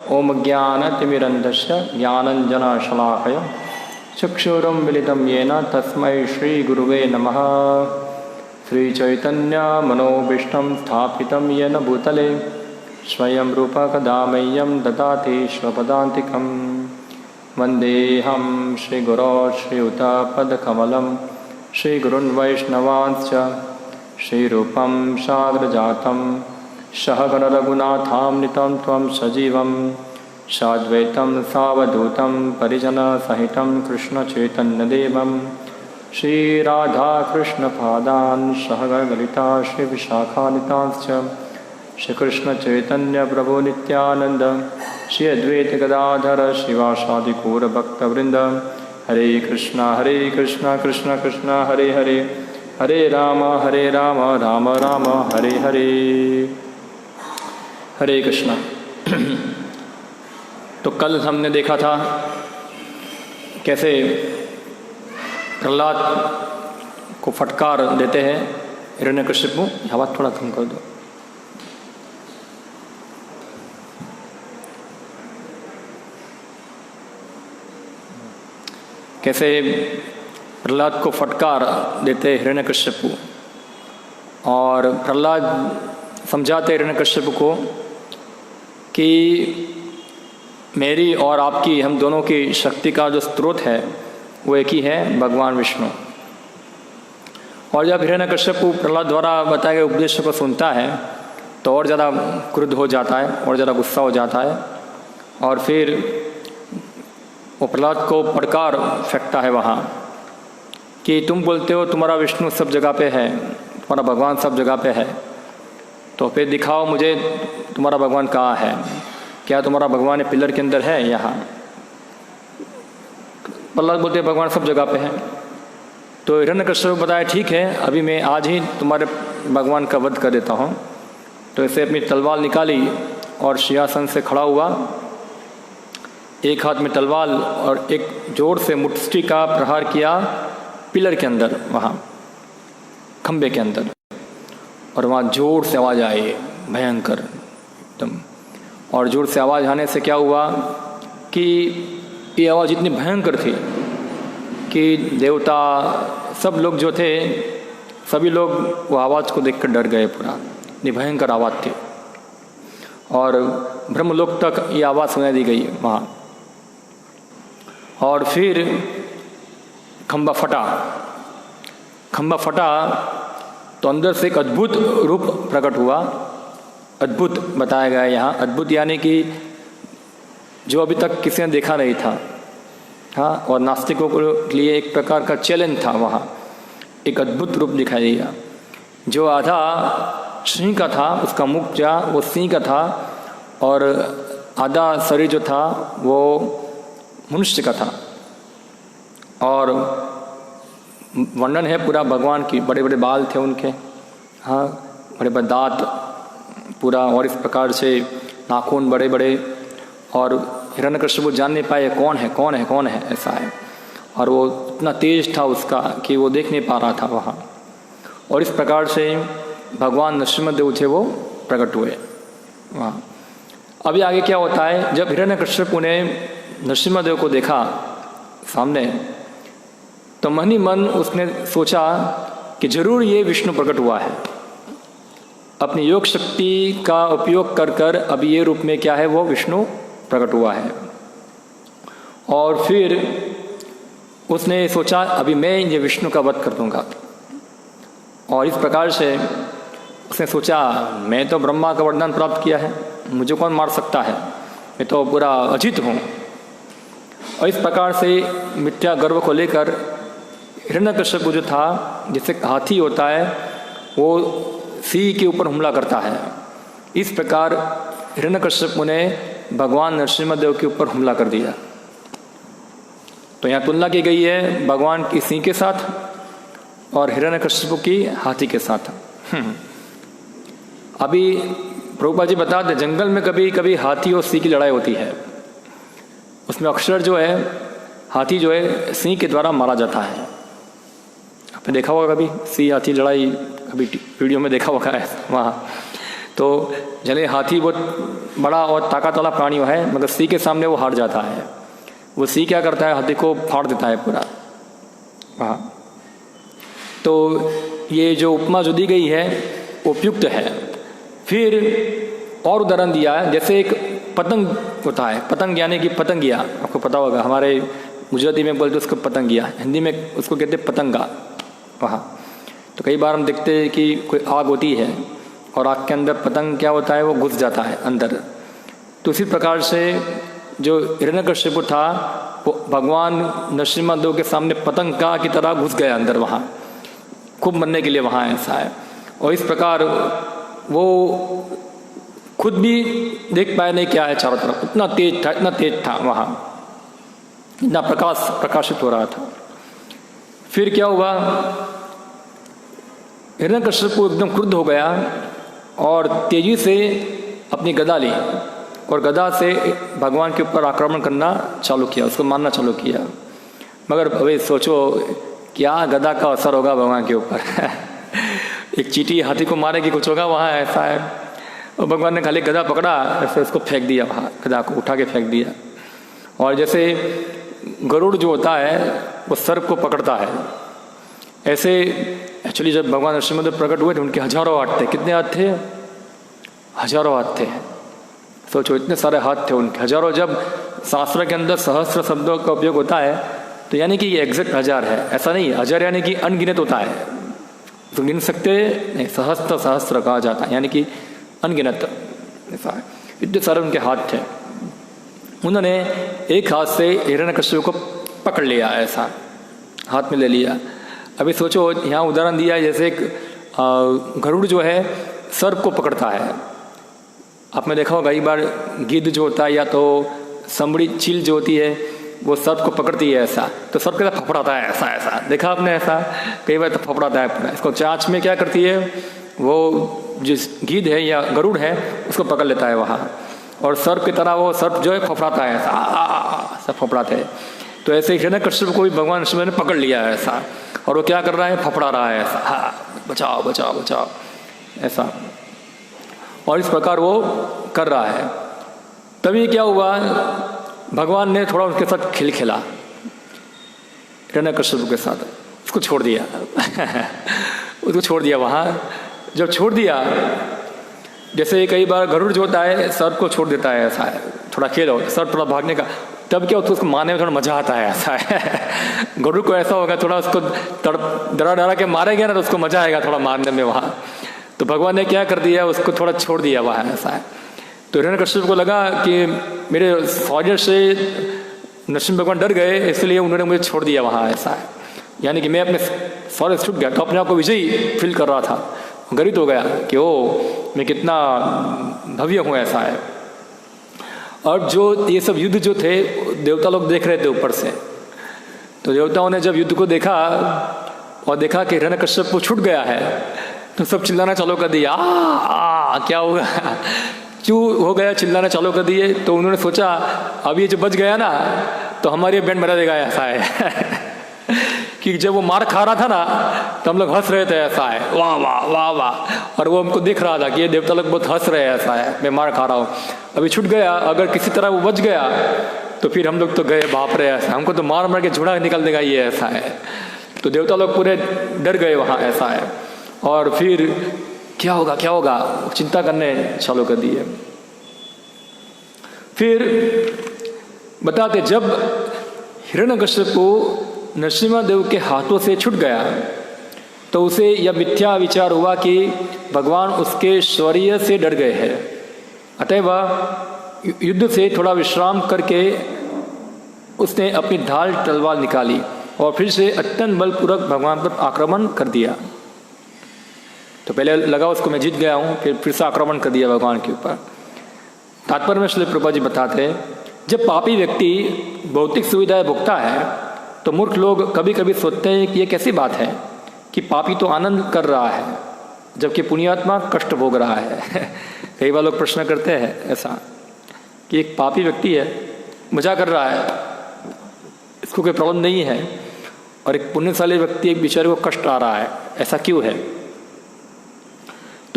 ओम ज्ञानतिमिरन्धस्य ज्ञानञ्जनशलाकया चक्षुरुन्मिलितं येन तस्मै श्रीगुरुवे नमः। श्रीचैतन्यमनोभीष्टं स्थापितं येन भूतले स्वयं रूपा कदा मह्यं ददाति स्वपदान्तिकं। वन्देऽहं श्रीगुरो श्रीयुतपदकमलं श्रीगुरुन् वैष्णवांश्च श्रीरूपं साग्रजातं सहगणरघुनाथान्वितं त्वं सजीवं साद्वैतं सावधूतं परिजनसहितं कृष्णचैतन्यदेवं श्रीराधाकृष्णपादान् सहगणललिता श्रीविशाखान्वितांश्च श्रीकृष्णचैतन्यप्रभो नित्यानन्द श्री अद्वैत गदाधर श्रीवासादि गौरभक्तवृंद। हरे कृष्णा कृष्ण कृष्ण हरे हरे, हरे राम राम राम हरे हरे। हरे कृष्णा। तो कल हमने देखा था कैसे प्रहलाद को फटकार देते हैं हिरण्यकश्यप। आवाज़ थोड़ा कम कर दो। कैसे प्रहलाद को फटकार देते हिरण्यकश्यप, और प्रहलाद समझाते हिरण्यकश्यप को कि मेरी और आपकी, हम दोनों की शक्ति का जो स्रोत है वो एक ही है, भगवान विष्णु। और जब हिरण्यकश्यप प्रहलाद द्वारा बताए गए उपदेश को सुनता है तो और ज़्यादा क्रुद्ध हो जाता है, और ज़्यादा गुस्सा हो जाता है, और फिर वो प्रहलाद को फटकार फेंकता है वहाँ कि तुम बोलते हो तुम्हारा विष्णु सब जगह पे है, तुम्हारा भगवान सब जगह पे है, तो फिर दिखाओ मुझे तुम्हारा भगवान कहाँ है। क्या तुम्हारा भगवान पिलर के अंदर है यहाँ? प्रहलाद बोलते भगवान सब जगह पे है। तो हिरण्यकश्यप बताया ठीक है, अभी मैं आज ही तुम्हारे भगवान का वध कर देता हूँ। तो इसे अपनी तलवार निकाली और सिंहासन से खड़ा हुआ, एक हाथ में तलवार और एक जोर से मुष्टि का प्रहार किया पिलर के अंदर, वहाँ खंबे के अंदर, और वहाँ जोर से आवाज़ आई भयंकर एकदम। और जोर से आवाज़ आने से क्या हुआ कि ये आवाज़ इतनी भयंकर थी कि देवता सब लोग जो थे, सभी लोग वो आवाज़ को देखकर डर गए। पूरा इतनी भयंकर आवाज़ थी, और ब्रह्मलोक तक ये आवाज़ सुनाई दी गई वहाँ। और फिर खंबा फटा तो अंदर से एक अद्भुत रूप प्रकट हुआ। अद्भुत बताया गया यहाँ, अद्भुत यानी कि जो अभी तक किसी ने देखा नहीं था। हाँ, और नास्तिकों के लिए एक प्रकार का चैलेंज था। वहाँ एक अद्भुत रूप दिखाई दिया, जो आधा सिंह का था, उसका मुख जो वो सिंह का था, और आधा शरीर जो था वो मनुष्य का था। और वर्णन है पूरा भगवान की, बड़े बड़े बाल थे उनके, हाँ, बड़े बड़े दांत पूरा, और इस प्रकार से नाखून बड़े बड़े। और हिरण्यकश्यप जान नहीं पाए कौन है ऐसा है। और वो इतना तेज था उसका कि वो देख नहीं पा रहा था वहाँ। और इस प्रकार से भगवान नरसिंहदेव थे वो प्रकट हुए वहाँ। अभी आगे क्या होता है, जब हिरण्यकश्यप ने नरसिंहदेव को देखा सामने, तो मन ही मन उसने सोचा कि जरूर ये विष्णु प्रकट हुआ है। अपनी योग शक्ति का उपयोग कर अभी ये रूप में क्या है, वो विष्णु प्रकट हुआ है। और फिर उसने सोचा अभी मैं ये विष्णु का वध कर दूंगा। और इस प्रकार से उसने सोचा मैं तो ब्रह्मा का वरदान प्राप्त किया है, मुझे कौन मार सकता है, मैं तो पूरा अजित हूँ। और इस प्रकार से मिथ्या गर्व को लेकर हिरण्यकश्यप जो था, जैसे हाथी होता है वो सिंह के ऊपर हमला करता है, इस प्रकार हिरण्यकश्यप ने भगवान नरसिंहदेव के ऊपर हमला कर दिया। तो यहाँ तुलना की गई है भगवान की सिंह के साथ और हिरण्यकश्यप की हाथी के साथ। अभी प्रभुपाद जी बताते जंगल में कभी कभी हाथी और सिंह की लड़ाई होती है, उसमें अक्सर जो है हाथी जो है सिंह के द्वारा मारा जाता है। आपने देखा होगा कभी सिंह हाथी लड़ाई, कभी वीडियो में देखा होगा है वहाँ। तो जले हाथी बहुत बड़ा और ताकत वाला प्राणी है, मगर सिंह के सामने वो हार जाता है। वो सिंह क्या करता है, हाथी को फाड़ देता है पूरा। हाँ, तो ये जो उपमा जो दी गई है उपयुक्त है। फिर और उदाहरण दिया है, जैसे एक पतंग होता है, पतंग यानी कि पतंगिया, आपको पता होगा, हमारे गुजराती में बोलते उसको पतंगिया, हिंदी में उसको कहते हैं पतंगा। वहाँ तो कई बार हम देखते हैं कि कोई आग होती है और आग के अंदर पतंग क्या होता है, वो घुस जाता है अंदर। तो इसी प्रकार से जो हिरण्यकश्यप था वो भगवान नरसिम्हा के सामने पतंग का की तरह घुस गया अंदर, वहाँ खूब मरने के लिए वहाँ ऐसा है। और इस प्रकार वो खुद भी देख पाया नहीं क्या है चारों तरफ, इतना तेज था वहाँ, इतना प्रकाशित हो रहा था। फिर क्या हुआ, हिरण्यकश्यप को एकदम क्रुद्ध हो गया और तेजी से अपनी गदा ली और गदा से भगवान के ऊपर आक्रमण करना चालू किया, उसको मारना चालू किया। मगर अभी सोचो क्या गदा का असर होगा भगवान के ऊपर एक चींटी हाथी को मारेगी, कुछ होगा वहाँ, ऐसा है। और भगवान ने खाली गदा पकड़ा, ऐसे उसको फेंक दिया, वहाँ गदा को उठा के फेंक दिया। और जैसे गरुड़ जो होता है वो सर्प को पकड़ता है, ऐसे एक्चुअली जब भगवान नरसिम्हा प्रकट हुए थे उनके हजारों हाथ थे। कितने हाथ थे? हजारों हाथ थे। सोचो इतने सारे हाथ थे उनके, हजारों। जब शास्त्र के अंदर सहस्त्र शब्दों का उपयोग होता है तो यानी कि ये एग्जैक्ट हजार है, ऐसा नहीं। हजार यानी कि अनगिनत होता है, तो गिन सकते नहीं, सहस्त्र कहा जाता है, यानी कि अनगिनत, ऐसा है। इतने सारे उनके हाथ थे। उन्होंने एक हाथ से हिरण्यकश्यप को पकड़ लिया, ऐसा हाथ में ले लिया। अभी सोचो यहाँ उदाहरण दिया है, जैसे एक गरुड़ जो है सर्प को पकड़ता है। आपने देखा होगा कई बार गिद्ध जो होता है या तो संबड़ी चील जो होती है वो सर्प को पकड़ती है, ऐसा तो सर्प के साथ फफड़ाता है, ऐसा ऐसा देखा आपने, ऐसा कई बार तो फफड़ाता है पूरा। इसको चाँच में क्या करती है, वो जिस गिद्ध है या गरुड़ है उसको पकड़ लेता है वहाँ, और सर्प की तरह वो सर्प जो है फफड़ाता है, ऐसा सब फफड़ाते हैं। तो ऐसे हिरण्यकश्यप को भी भगवान नरसिम्हा ने पकड़ लिया है ऐसा, और वो क्या कर रहा है, फफड़ा रहा है ऐसा, हाँ बचाओ बचाओ बचाओ, ऐसा। और इस प्रकार वो कर रहा है। तभी क्या हुआ, भगवान ने थोड़ा उसके साथ खेल खेला, हिरण्यकश्यप के साथ, उसको छोड़ दिया उसको छोड़ दिया वहाँ। जब छोड़ दिया, जैसे कई बार गरुड़ जो होता है सर्प को छोड़ देता है, ऐसा है, थोड़ा खेल हो, सर्प थोड़ा भागने का, तब क्या होता है उसको मारने में थोड़ा मजा आता है, ऐसा है गरुड़ को ऐसा होगा, थोड़ा उसको डरा के मारेगा ना तो उसको मजा आएगा थोड़ा मारने में वहाँ। तो भगवान ने क्या कर दिया, उसको थोड़ा छोड़ दिया वहाँ, ऐसा है। तो हिरण्यकश्यप को लगा कि मेरे फौजर से नरसिम्हा भगवान डर गए, इसलिए उन्होंने मुझे छोड़ दिया वहाँ, ऐसा है। यानी कि मैं अपने सौर्य से छूट गया, तो अपने आप को विजयी फील कर रहा था, गर्वित हो गया कि ओ मैं कितना भव्य हूँ, ऐसा है। और जो ये सब युद्ध जो थे देवता लोग देख रहे थे ऊपर से, तो देवताओं ने जब युद्ध को देखा और देखा कि हिरण्यकश्यप को छूट गया है, तो सब चिल्लाना चालू कर दिया, क्या होगा, क्यों हो गया, चिल्लाना चालू कर दिए। तो उन्होंने सोचा अब ये जो बच गया ना तो हमारी बैंड बजा देगा, ऐसा है कि जब वो मार खा रहा था ना तो हम लोग हंस रहे थे, ऐसा है, वाह वाह वाह वाह। और वो हमको दिख रहा था कि ये देवता लोग बहुत हंस रहे हैं, ऐसा है, मैं मार खा रहा हूँ। अभी छूट गया, अगर किसी तरह वो बच गया तो फिर हम लोग तो गए, बाप रे, ऐसा हमको तो मार मार के झुड़ा निकल देगा ये, ऐसा है। तो देवता लोग पूरे डर गए वहाँ, ऐसा है। और फिर क्या होगा चिंता करने चालू कर दिए। फिर बताते जब हिरण्यकश्यप को नरसिम्हा देव के हाथों से छूट गया तो उसे यह मिथ्या विचार हुआ कि भगवान उसके शौर्य से डर गए हैं, अतः वह युद्ध से थोड़ा विश्राम करके उसने अपनी ढाल तलवार निकाली और फिर से अत्यंत बलपूर्वक भगवान पर आक्रमण कर दिया। तो पहले लगा उसको मैं जीत गया हूँ, फिर से आक्रमण कर दिया भगवान के ऊपर। तात्पर्य में श्री प्रभुपाद जी बताते हैं, जब पापी व्यक्ति भौतिक सुविधाएं भोगता है तो मूर्ख लोग कभी कभी सोचते हैं कि ये कैसी बात है कि पापी तो आनंद कर रहा है जबकि पुण्यात्मा कष्ट भोग रहा है कई बार लोग प्रश्न करते हैं ऐसा कि एक पापी व्यक्ति है, मजा कर रहा है, इसको कोई प्रॉब्लम नहीं है, और एक पुण्यशाली व्यक्ति, एक बेचारे को कष्ट आ रहा है, ऐसा क्यों है?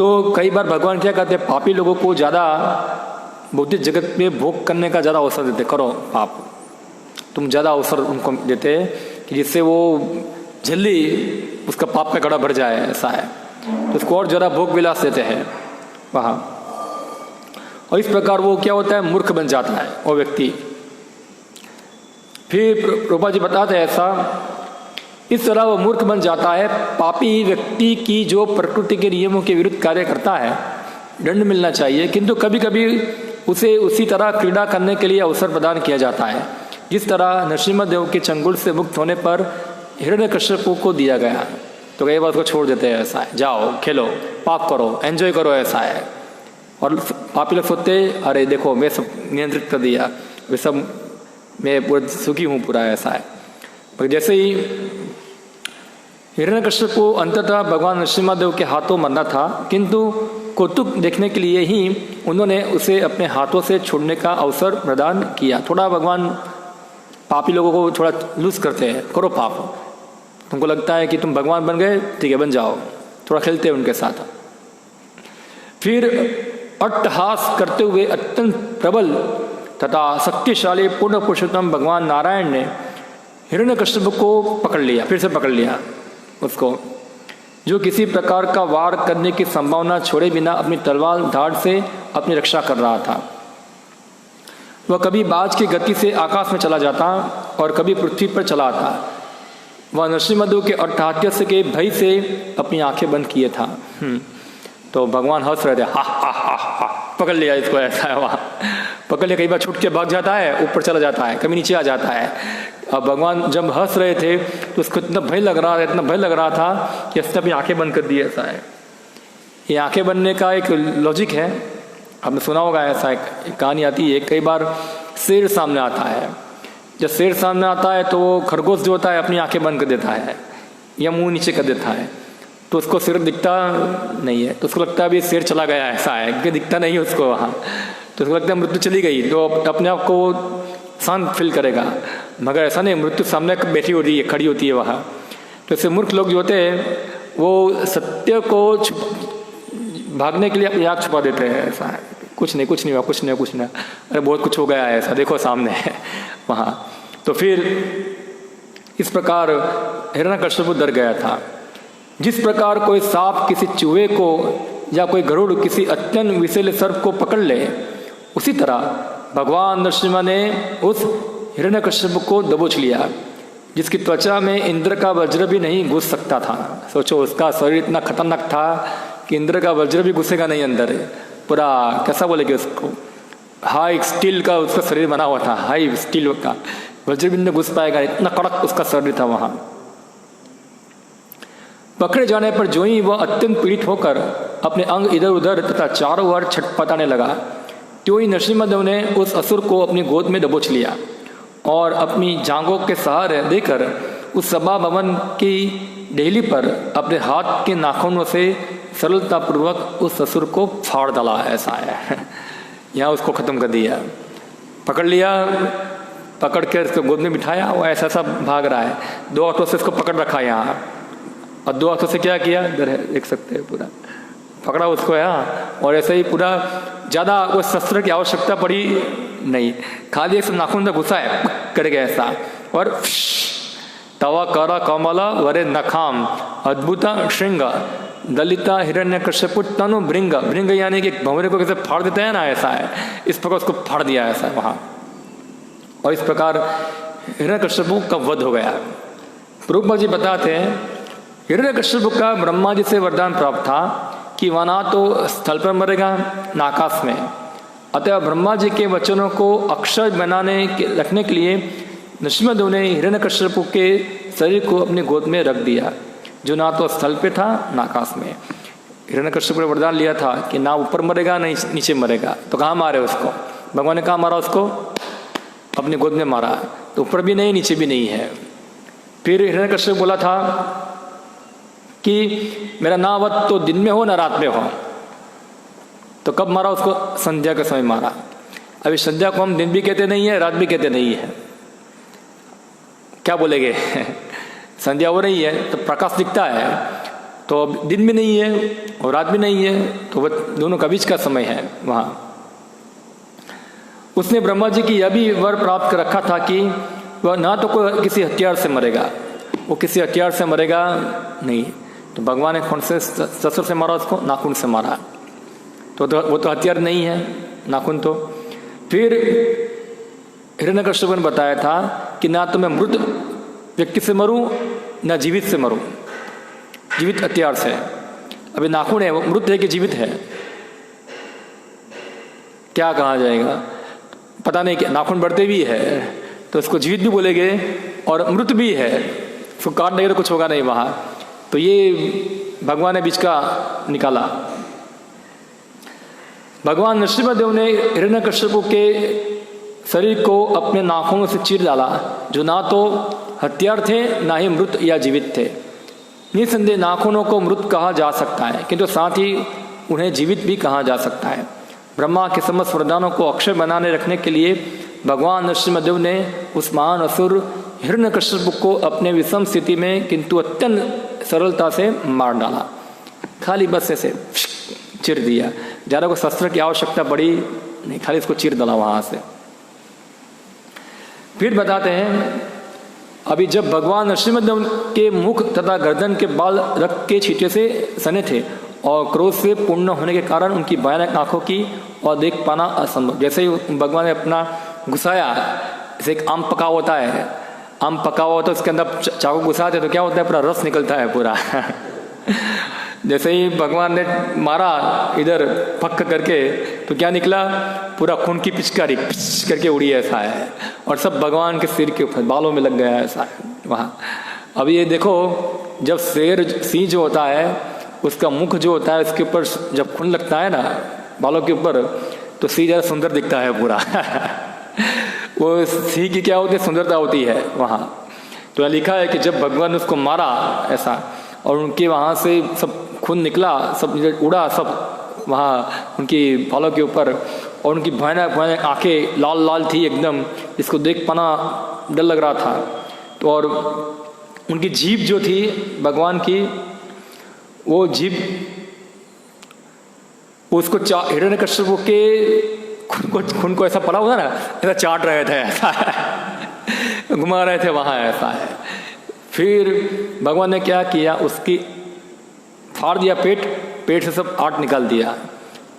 तो कई बार भगवान क्या कहते हैं, पापी लोगों को ज़्यादा भौतिक जगत में भोग करने का ज़्यादा अवसर देते, करो पाप, तुम ज़्यादा अवसर उनको देते कि जिससे वो जल्दी उसका पाप का घड़ा भर जाए, ऐसा है, तो उसको और ज़्यादा भोग विलास देते हैं वहाँ। और इस प्रकार वो क्या होता है, मूर्ख बन जाता है वो व्यक्ति। फिर प्रभुपाद जी बताते हैं ऐसा, इस तरह वो मूर्ख बन जाता है। पापी व्यक्ति की जो प्रकृति के नियमों के विरुद्ध कार्य करता है, दंड मिलना चाहिए, किंतु कभी कभी उसे उसी तरह क्रीड़ा करने के लिए अवसर प्रदान किया जाता है जिस तरह नरसिम्हा के चंगुल से मुक्त होने पर हिरण्यकश्यप को दिया गया। तो कई बार उसको छोड़ देते हैं, ऐसा है, जाओ खेलो, पाप करो, एंजॉय करो, ऐसा है। और पापी लोग सोचते, अरे देखो मैं सब नियंत्रित कर दिया, वे सब मैं पूरा सुखी हूँ पूरा, ऐसा है। पर जैसे ही हिरण्यकश्यप को अंततः भगवान नरसिम्हा के हाथों मरना था, किंतु कौतुक देखने के लिए ही उन्होंने उसे अपने हाथों से छोड़ने का अवसर प्रदान किया। थोड़ा भगवान पापी लोगों को थोड़ा लूज करते हैं, करो पाप, तुमको लगता है कि तुम भगवान बन गए, ठीक है बन जाओ, थोड़ा खेलते हैं उनके साथ। फिर अट्टहास करते हुए अत्यंत प्रबल तथा शक्तिशाली पूर्ण पुरुषोत्तम भगवान नारायण ने हिरण्यकश्यप को पकड़ लिया, फिर से पकड़ लिया उसको, जो किसी प्रकार का वार करने की संभावना छोड़े बिना अपनी तलवार धाड़ से अपनी रक्षा कर रहा था। वह कभी बाज की गति से आकाश में चला जाता और कभी पृथ्वी पर चला आता। वह नरसिम्हा के अट्टहास्य के भय से अपनी आंखें बंद किए था। तो भगवान हंस रहे थे, हा हा हा हा, पकड़ लिया इसको, ऐसा है वहाँ पकड़ लिया। कई बार छूट के भाग जाता है, ऊपर चला जाता है, कभी नीचे आ जाता है। अब भगवान जब हंस रहे थे तो उसको इतना भय लग रहा था, इतना भय लग रहा था कि उसने अपनी आंखें बंद कर दी, ऐसा है। ये आंखें बनने का एक लॉजिक है, आपने सुना होगा, ऐसा एक कहानी आती है। कई बार शेर सामने आता है, जब शेर सामने आता है तो वो खरगोश जो होता है अपनी आंखें बंद कर देता है या मुंह नीचे कर देता है, तो उसको शेर दिखता नहीं है, तो उसको लगता है अभी शेर चला गया, ऐसा है, क्योंकि दिखता नहीं है उसको वहाँ, तो उसको लगता है मृत्यु चली गई, तो अपने आप को शांत फील करेगा। मगर ऐसा नहीं, मृत्यु सामने बैठी होती है, खड़ी होती है वहाँ। तो ऐसे मूर्ख लोग जो होते हैं वो सत्य को भागने के लिए अपनी आँख छुपा देते हैं, ऐसा है, कुछ नहीं कुछ नहीं हुआ, कुछ नहीं कुछ नहीं, अरे बहुत कुछ हो गया है, ऐसा देखो सामने है वहाँ। तो फिर इस प्रकार हिरण्यकश्यप डर गया था। जिस प्रकार कोई सांप किसी चूहे को या कोई गरुड़ किसी अत्यंत विषैले सर्प को पकड़ ले, उसी तरह भगवान नरसिम्हा ने उस हिरण्यकश्यप को दबोच लिया, जिसकी त्वचा में इंद्र का वज्र भी नहीं घुस सकता था। सोचो, उसका शरीर इतना खतरनाक था कि इंद्र का वज्र भी घुसेगा नहीं अंदर, पूरा कैसा बोलेंगे उसको, हाई स्टील का उसका शरीर बना हुआ था, हाई स्टील का, वज्र भी नहीं घुस पाएगा, इतना कड़क उसका शरीर था वहाँ। पकड़े जाने पर जो ही वह अत्यंत पीड़ित होकर अपने अंग इधर उधर तथा चारों ओर छटपटाने लगा, त्यों ही नरसिम्हा ने उस असुर को अपनी गोद में दबोच लिया और अपनी जांघों के सहारे देकर उस सभा भवन की डेहली पर अपने हाथ के नाखूनों से सरलतापूर्वक उस असुर को फाड़ डाला, ऐसा है। यहाँ उसको ख़त्म कर दिया, पकड़ लिया, पकड़ कर उसको गोद में बिठाया, वो ऐसा सा भाग रहा है, दो हाथों से उसको पकड़ रखा यहाँ, और दो हाथों से क्या किया, इधर है देख सकते हैं, पूरा पकड़ा उसको यहाँ, और ऐसे ही पूरा, ज़्यादा वो शस्त्र की आवश्यकता पड़ी नहीं, खाली एक नाखून तक घुसा है, कर गया ऐसा, और तवा करा कमला वरे नखाम अद्भुता श्रृंग दलिता हिरण्यकश्यप तनु भृंग, भृंग यानी कि भंवरे को कैसे फाड़ देते हैं ना, ऐसा है, इस प्रकार उसको फाड़ दिया ऐसा है वहाँ, और इस प्रकार हिरण्यकश्यप का वध हो गया। प्रभुपाद जी बताते हैं, हिरण्यकश्यप का ब्रह्मा जी से वरदान प्राप्त था कि वह ना तो स्थल पर मरेगा न आकाश में, अतः ब्रह्मा जी के वचनों को अक्षर रखने के लिए नरसिम्हा ने हिरण्यकश्यप के शरीर को अपनी गोद में रख दिया, जो ना तो स्थल पे था न आकाश में। हिरण्यकश्यप ने वरदान लिया था कि ना ऊपर मरेगा ना नीचे मरेगा, तो कहाँ मारे उसको, भगवान ने कहाँ मारा उसको, अपनी गोद में मारा, तो ऊपर भी नहीं नीचे भी नहीं है। फिर हिरण्यकश्यप बोला था कि मेरा ना वध तो दिन में हो ना रात में हो, तो कब मारा उसको, संध्या के समय मारा। अभी संध्या को हम दिन भी कहते नहीं है, रात भी कहते नहीं है, क्या बोलेंगे संध्या हो रही है तो प्रकाश दिखता है, तो अब दिन भी नहीं है और रात भी नहीं है, तो वह दोनों का बीच का समय है वहाँ। उसने ब्रह्मा जी की यह भी वर प्राप्त कर रखा था कि वह ना तो कोई किसी हथियार से मरेगा, वो किसी हथियार से मरेगा नहीं। तो भगवान ने कौन से शस्त्र से मारा उसको? नाखून से मारा। तो वो तो हथियार नहीं है नाखून। तो फिर हिरण्यकश्यप ने बताया था कि ना तो मैं मृत व्यक्ति से मरूं ना जीवित से मरूं, जीवित हथियार से। अभी नाखून है, वो मृत है कि जीवित है, क्या कहा जाएगा पता नहीं। क्या नाखून बढ़ते भी है तो इसको जीवित भी बोलेंगे और मृत भी है, इसको काट देंगे तो कुछ होगा नहीं वहाँ। तो ये भगवान ने बीच का निकाला। भगवान नरसिंहदेव ने हिरण्यकश्यप के शरीर को अपने नाखूनों से चीर डाला, जो ना तो हथियार थे ना ही मृत या जीवित थे। निसंदेह नाखूनों को मृत कहा जा सकता है, किंतु साथ ही उन्हें जीवित भी कहा जा सकता है। ब्रह्मा के समस्त वरदानों को अक्षय बनाने रखने के लिए भगवान नरसिंहदेव ने उस महान असुर हिरण्यकश्यप को अपने विषम स्थिति में किंतु अत्यंत सरलता से मार डाला। खाली बस ऐसे चिर दिया, ज़्यादा को शस्त्र की आवश्यकता पड़ी नहीं, खाली इसको चिर डाला वहाँ से। फिर बताते हैं, अभी जब भगवान नरसिंहदेव के मुख तथा गर्दन के बाल रक्त के छींटे से सने थे और क्रोध से पूर्ण होने के कारण उनकी भयानक आंखों की और देख पाना असंभव। जैसे ही भगवान ने अपना घुसाया, जैसे एक आम पका होता है, आम पका हुआ होता है उसके अंदर चाकू घुसाते तो क्या होता है, पूरा रस निकलता है पूरा। जैसे ही भगवान ने मारा इधर पक करके तो क्या निकला, पूरा खून की पिचकारी पिच करके उड़ी, ऐसा है। और सब भगवान के सिर के ऊपर बालों में लग गया, ऐसा है वहाँ। अब ये देखो, जब शेर सिंह जो होता है उसका मुख जो होता है उसके ऊपर जब खून लगता है ना बालों के ऊपर, तो सिंह ज़्यादा सुंदर दिखता है पूरा। वो सिंह की क्या होती है, सुंदरता होती है वहाँ। तो यहाँ लिखा है कि जब भगवान ने उसको मारा ऐसा, और उनके वहाँ से सब खून निकला, सब उड़ा सब वहाँ उनकी बालों के ऊपर, और उनकी भयानक भयानक आंखें लाल लाल थी एकदम, इसको देख पाना डर लग रहा था। तो और उनकी जीभ जो थी भगवान की, वो जीभ उसको हिरण्यकश्यप के खून को ऐसा पड़ा हुआ ना, ऐसा चाट रहे थे, ऐसा घुमा रहे थे वहाँ, ऐसा है। फिर भगवान ने क्या किया, उसकी फाड़ दिया पेट से सब आट निकाल दिया।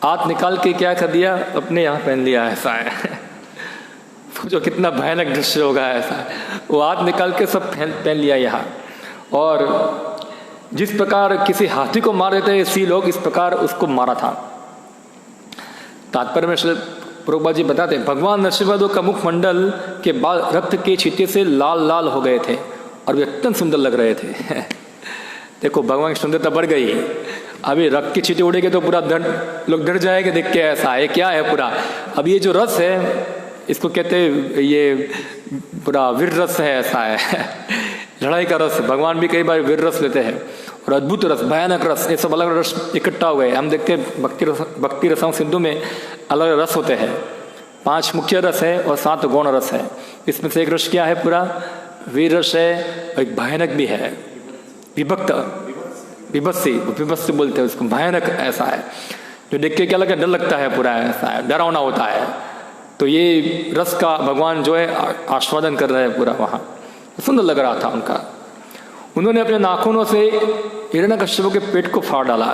आट निकाल के क्या कर दिया, अपने यहाँ पहन लिया, ऐसा है। सोचो कितना भयानक दृश्य होगा, ऐसा है। वो आट निकाल के सब पहन लिया यहाँ। और जिस प्रकार किसी हाथी को मार देते इसी लोग, इस प्रकार उसको मारा था। तात्पर्य में श्री प्रभुपाद जी बताते हैं, भगवान नरसिंहदेव का मुखमंडल के बाल रक्त के छींटे से लाल लाल हो गए थे और वे अत्यंत सुंदर लग रहे थे। देखो भगवान की सुंदरता बढ़ गई। अभी रक्त के छींटे उड़ेंगे तो पूरा लोग डर जाएंगे देख के, ऐसा है क्या है पूरा। अब ये जो रस है इसको कहते हैं, ये पूरा वीर रस है, ऐसा है। लड़ाई का रस, भगवान भी कई बार वीर रस लेते हैं, और अद्भुत रस, भयानक रस, ये सब अलग अलग रस इकट्ठा हो गए। हम देखते हैं भक्ति रसों सिंधु में अलग अलग रस होते हैं। 5 मुख्य रस है और 7 गौण रस है। इसमें से एक रस क्या है, पूरा वीर रस है, और एक भयानक भी है, विभत्सी बोलते हैं उसको, भयानक ऐसा है, जो देख के क्या लगता है, डर लगता है पूरा, ऐसा है, डरावना होता है। तो ये रस का भगवान जो है आस्वादन कर रहे हैं पूरा वहाँ, सुंदर लग रहा था उनका। उन्होंने अपने नाखूनों से हिरण्यकश्यप के पेट को फाड़ डाला,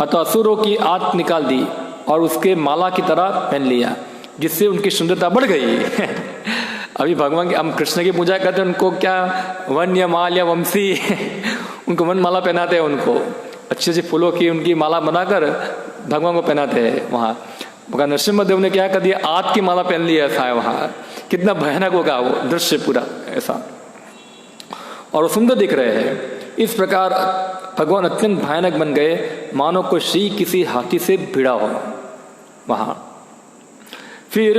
अतः असुरों की आंत निकाल दी और उसके माला की तरह पहन लिया, जिससे उनकी सुंदरता बढ़ गई। अभी भगवान के, हम कृष्ण की पूजा करते हैं, उनको क्या वन या माल या वंशी, उनको वन माला पहनाते हैं, उनको अच्छे से फूलों की उनकी माला बनाकर भगवान को पहनाते हैं वहाँ। मगर नरसिंहदेव ने क्या कर दिया, आंत की माला पहन लिया, ऐसा है वहाँ। कितना भयानक होगा वो दृश्य पूरा, ऐसा, और वो सुंदर दिख रहे हैं। इस प्रकार भगवान अत्यंत भयानक बन गए, मानो कोई श्री किसी हाथी से भिड़ा हो वहाँ। फिर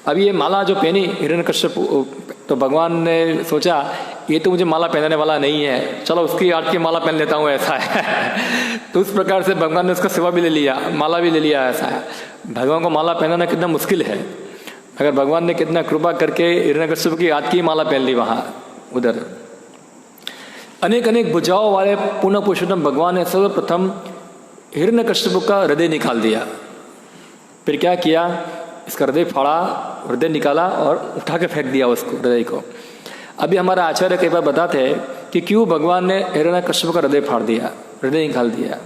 अब ये माला जो पहनी हिरण्यकश्यप, तो भगवान ने सोचा ये तो मुझे माला पहनाने वाला नहीं है, चलो उसकी आंत की माला पहन लेता हूँ, ऐसा है। तो उस प्रकार से भगवान ने उसका सेवा भी ले लिया, माला भी ले लिया, ऐसा है। भगवान को माला पहनाना कितना मुश्किल है, अगर भगवान ने कितना कृपा करके हिरण्यकश्यप की आंत की माला पहन ली वहाँ उधर। अनेक अनेक भुजाओं वाले पूर्ण पुरुषोत्तम भगवान ने सर्वप्रथम हिरण्यकश्यप का हृदय निकाल दिया। फिर क्या किया, इसका हृदय फाड़ा, हृदय निकाला और उठा के फेंक दिया उसको, हृदय को। अभी हमारा आचार्य कई बार बताते हैं कि क्यों भगवान ने हिरण्यकश्यप का हृदय फाड़ दिया, हृदय निकाल दिया।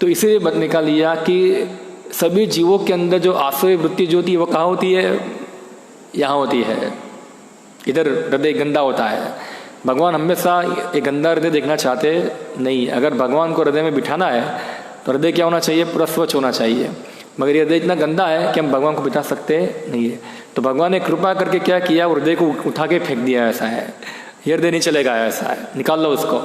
तो इसे निकाल लिया कि सभी जीवों के अंदर जो आसुरी वृत्ति जो होती है वो कहाँ होती है, यहाँ होती है। इधर हृदय गंदा होता है। भगवान हमेशा एक गंदा हृदय देखना चाहते नहीं। अगर भगवान को हृदय में बिठाना है तो हृदय क्या होना चाहिए, पूरा स्वच्छ होना चाहिए। मगर ये हृदय इतना गंदा है कि हम भगवान को बिठा सकते नहीं है। तो भगवान ने कृपा करके क्या किया, हृदय को उठा के फेंक दिया। ऐसा है, ये हृदय नहीं चलेगा, ऐसा है, निकाल लो उसको।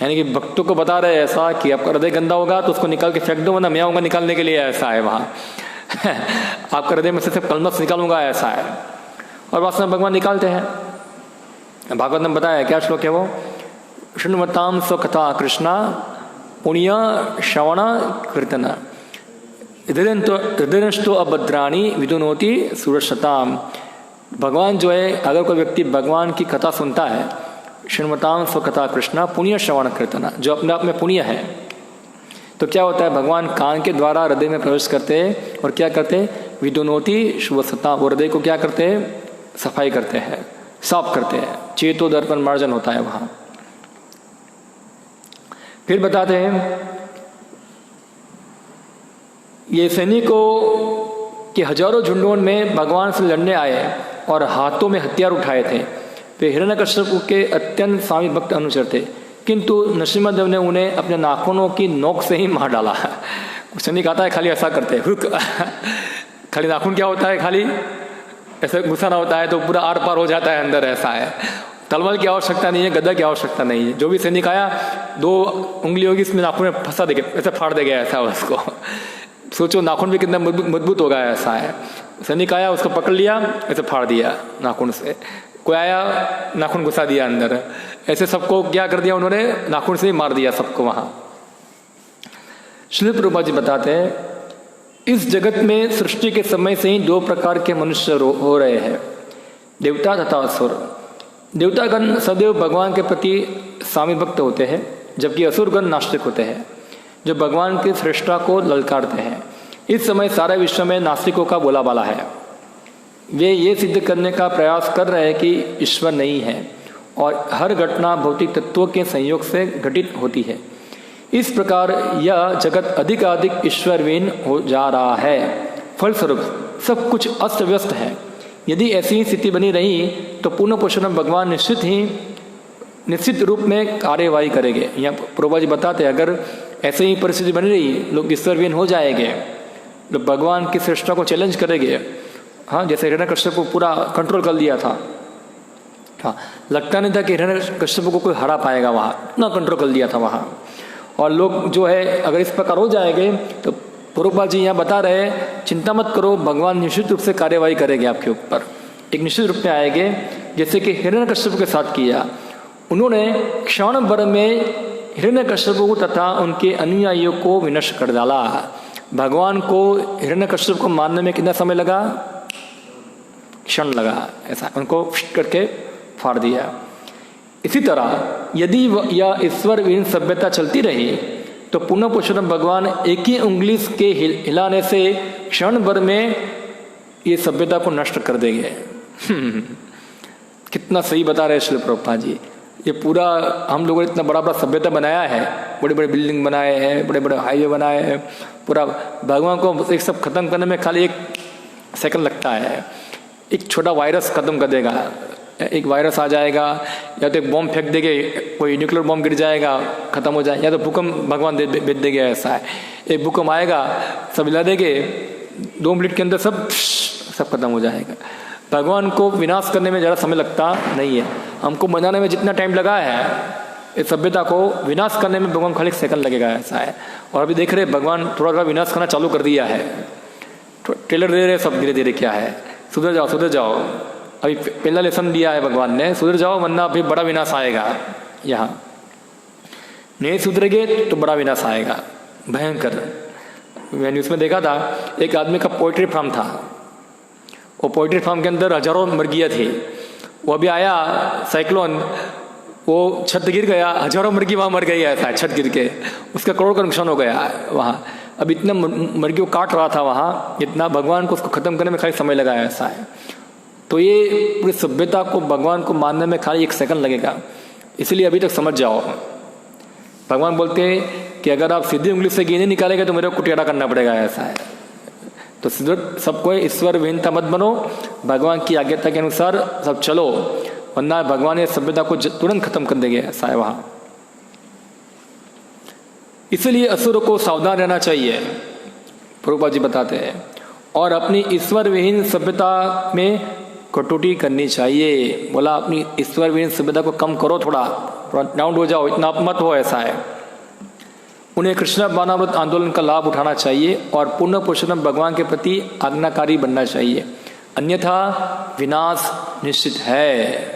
यानी कि भक्तों को बता रहे हैं ऐसा कि आपका हृदय गंदा होगा तो उसको निकाल के फेंक दो, वरना मैं आऊँगा निकालने के लिए, ऐसा है वहाँ। आपका हृदय में से सिर्फ कलमश निकालूंगा, ऐसा है। और वास्तव में भगवान निकालते हैं। भागवत ने बताया, क्या श्लोक है वो, शृण्वताम स्वकथा कृष्णा पुण्य श्रवण कीर्तन हृदयंतो अभद्राणी विदुनोति सुरक्षताम। भगवान जो है, अगर कोई व्यक्ति भगवान की कथा सुनता है, शृण्वताम स्वकथा कृष्णा पुण्य श्रवण कीर्तन, जो अपने आप में पुण्य है, तो क्या होता है, भगवान कान के द्वारा हृदय में प्रवेश करते हैं और क्या करते हैं, विदुनोति शुभसता, वो हृदय को क्या करते हैं, सफाई करते हैं, साफ करते हैं, चेतो दर्पण मार्जन होता है वहाँ। फिर बताते हैं, ये सैनिकों के हजारों झुंडों में भगवान से लड़ने आए और हाथों में हथियार उठाए थे। वे हिरण्यकश्यप के अत्यंत स्वामी भक्त अनुचर थे, किंतु नरसिम्हदेव ने उन्हें अपने नाखूनों की नोक से ही मार डाला। सैनिक आता है खाली ऐसा करते हैं, खाली नाखून क्या होता है, खाली ऐसे घुसाना होता है तो पूरा आर पार हो जाता है अंदर, ऐसा है। तलवार की आवश्यकता नहीं है, गदा की आवश्यकता नहीं है। जो भी सैनिक आया, 2 उंगली होगी इसमें नाखून में फंसा देगा, ऐसे फाड़ देगा, ऐसा उसको। सोचो नाखून भी कितना मजबूत होगा, ऐसा है। सैनिक आया, उसको पकड़ लिया, ऐसे फाड़ दिया नाखून से। कोई आया, नाखून घुसा दिया अंदर, ऐसे सबको क्या कर दिया उन्होंने, नाखून से ही मार दिया सबको वहां। श्रील प्रभुपाद जी बताते हैं, इस जगत में सृष्टि के समय से ही 2 प्रकार के मनुष्य हो रहे हैं, देवता तथा असुर। देवतागण सदैव भगवान के प्रति स्वामी भक्त होते हैं, जबकि असुरगण नास्तिक होते हैं, जो भगवान की श्रेष्ठता को ललकारते हैं। इस समय सारे विश्व में नास्तिकों का बोलाबाला है। वे ये सिद्ध करने का प्रयास कर रहे हैं कि ईश्वर नहीं है और हर घटना भौतिक तत्वों के संयोग से घटित होती है। इस प्रकार यह जगत अधिकाधिक ईश्वरविहीन हो जा रहा है। फलस्वरूप सब कुछ अस्त व्यस्त है। यदि ऐसी ही स्थिति बनी रही तो पूर्ण पुरुषोत्तम भगवान निश्चित रूप में कार्यवाही करेंगे। यहाँ प्रभुपाद जी बताते हैं, अगर ऐसे ही परिस्थिति बनी रही, लोग ईश्वरविहीन हो जाएंगे, लोग भगवान की श्रेष्ठता को चैलेंज करेंगे। हाँ, जैसे हिरण्यकश्यप को पूरा कंट्रोल कर लिया था। हाँ, लगता नहीं था कि हिरण्यकश्यप को कोई हरा पाएगा, वहाँ इतना कंट्रोल कर लिया था वहाँ। और लोग जो है, अगर इस प्रकार हो जाएंगे तो प्रभुपाद जी यहाँ बता रहे, चिंता मत करो, भगवान निश्चित रूप से कार्यवाही करेंगे आपके ऊपर, एक निश्चित रूप में आएंगे। जैसे कि हिरण्यकश्यप के साथ किया, उन्होंने क्षण भर में हिरण्यकश्यप को तथा उनके अनुयायियों को विनष्ट कर डाला। भगवान को हिरण्यकश्यप को मारने में कितना समय लगा, क्षण लगा, ऐसा उनको करके फाड़ दिया। इसी तरह यदि यह ईश्वरविहीन सभ्यता चलती रही तो पुनः पुरुषोत्तम भगवान एक ही उंगली के हिलाने से क्षण भर में ये सभ्यता को नष्ट कर देंगे। कितना सही बता रहे श्रील प्रभुपाद जी। ये पूरा हम लोगों ने इतना बड़ा बड़ा सभ्यता बनाया है, बड़े बड़े बिल्डिंग बनाए हैं, बड़े बड़े हाईवे बनाए हैं, पूरा भगवान को एक सब खत्म करने में खाली 1 सेकंड लगता है। एक छोटा वायरस खत्म कर देगा, एक वायरस आ जाएगा, या तो एक बॉम्ब फेंक देंगे, कोई न्यूक्लियर बॉम्ब गिर जाएगा, खत्म हो जाए, या तो भूकंप भगवान भेज देंगे। ऐसा है, एक भूकंप आएगा, सब हिला देंगे, 2 मिनट के अंदर सब खत्म हो जाएगा। भगवान को विनाश करने में ज़्यादा समय लगता नहीं है। हमको बनाने में जितना टाइम लगा है, इस सभ्यता को विनाश करने में भगवान खाली 1 सेकंड लगेगा, ऐसा है। और अभी देख रहे भगवान थोड़ा थोड़ा विनाश करना चालू कर दिया है, ट्रेलर दे रहे सब धीरे धीरे, क्या है, सुधर जाओ सुधर जाओ। अभी पहला लेसन दिया है भगवान ने, सुधर जाओ वरना अभी बड़ा विनाश आएगा। यहाँ नहीं सुधरेंगे तो बड़ा विनाश आएगा, भयंकर। मैंने उसमें देखा था, एक आदमी का पोल्ट्री फार्म था, वो पोल्ट्री फार्म के अंदर हजारों मुर्गियाँ थी। वो अभी आया साइक्लोन, वो छत गिर गया, हजारों मुर्गी वहाँ मर गई, ऐसा छत गिर के उसका करोड़ का नुकसान हो गया वहाँ। अब इतना मुर्गी को काट रहा था वहाँ, इतना भगवान को उसको ख़त्म करने में खाली समय लगाया, ऐसा है। तो ये पूरी सभ्यता को भगवान को मानने में खाली 1 सेकंड लगेगा, इसलिए अभी तक समझ जाओ। भगवान बोलते हैं कि अगर आप सीधी उंगली से गेंद निकालेंगे तो मेरे को टेढ़ा करना पड़ेगा, ऐसा है। तो सबको ईश्वर विहीनता मत बनो, भगवान की आज्ञा के अनुसार सब चलो, वरना भगवान ये सभ्यता को तुरंत खत्म कर देंगे, ऐसा है वहाँ। इसलिए असुरों को सावधान रहना चाहिए, प्रभुपाद जी बताते हैं, और अपनी ईश्वर विहीन सभ्यता में कटौती करनी चाहिए। बोला अपनी ईश्वर विहीन सभ्यता को कम करो, थोड़ा डाउन हो जाओ, इतना मत हो, ऐसा है। उन्हें कृष्ण भावनामृत आंदोलन का लाभ उठाना चाहिए और पूर्ण पुरुषोत्तम भगवान के प्रति आज्ञाकारी बनना चाहिए, अन्यथा विनाश निश्चित है।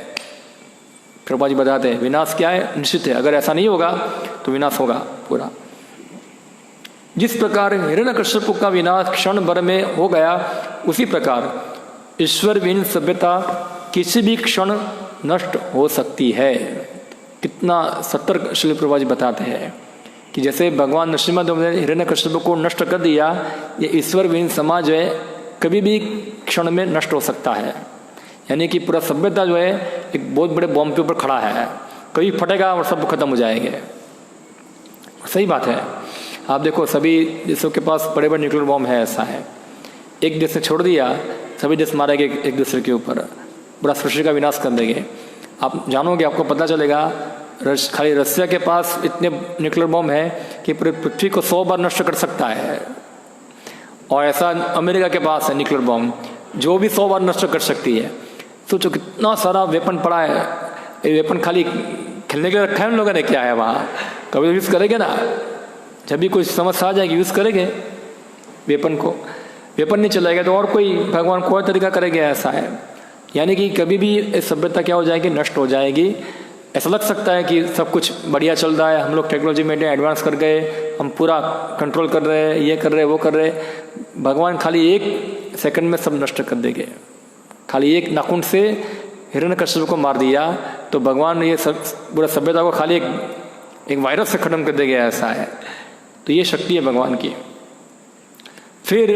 प्रभुपाद जी बताते हैं विनाश क्या है, निश्चित है। अगर ऐसा नहीं होगा तो विनाश होगा पूरा। जिस प्रकार हिरण्यकश्यप का विनाश क्षण भर में हो गया, उसी प्रकार ईश्वर विहीन सभ्यता किसी भी क्षण नष्ट हो सकती है। कितना सतर्क श्री प्रभुपाद जी बताते हैं कि जैसे भगवान नरसिम्हा ने हिरण्यकश्यप को नष्ट कर दिया, ये ईश्वर विहीन समाज है कभी भी क्षण में नष्ट हो सकता है। यानी कि पूरा सभ्यता जो है एक बहुत बड़े बॉम्ब के ऊपर खड़ा है, कभी फटेगा और सब खत्म हो जाएंगे। सही बात है। आप देखो सभी देशों के पास बड़े बड़े न्यूक्लियर बॉम्ब है, ऐसा है। एक देश ने छोड़ दिया, सभी देश मारेंगे एक दूसरे के ऊपर, पूरा सृष्टि का विनाश कर देंगे। आप जानोगे, आपको पता चलेगा खाली रशिया के पास इतने न्यूक्लियर बॉम्ब है कि पूरी पृथ्वी को 100 बार नष्ट कर सकता है। और ऐसा अमेरिका के पास है न्यूक्लियर बॉम्ब जो भी 100 बार नष्ट कर सकती है। सोचो कितना सारा वेपन पड़ा है। ये वेपन खाली खेलने के लिए रखा है उन लोगों ने, क्या है वहाँ, कभी यूज़ करेंगे ना, जब भी कोई समस्या आ जाएगी यूज़ करेंगे वेपन को। वेपन नहीं चलाएगा तो और कोई भगवान कोई तरीका करेंगे, ऐसा है। यानी कि कभी भी सभ्यता क्या हो जाएगी, नष्ट हो जाएगी। ऐसा लग सकता है कि सब कुछ बढ़िया चल रहा है, हम लोग टेक्नोलॉजी में एडवांस कर गए, हम पूरा कंट्रोल कर रहे हैं, ये कर रहे हैं, वो कर रहे हैं। भगवान खाली 1 सेकंड में सब नष्ट कर देंगे। खाली 1 नाखून से हिरण्यकश्यप को मार दिया तो भगवान ने ये पूरा सभ्यता को खाली एक वायरस से खत्म कर देंगे, ऐसा है। तो ये शक्ति है भगवान की। फिर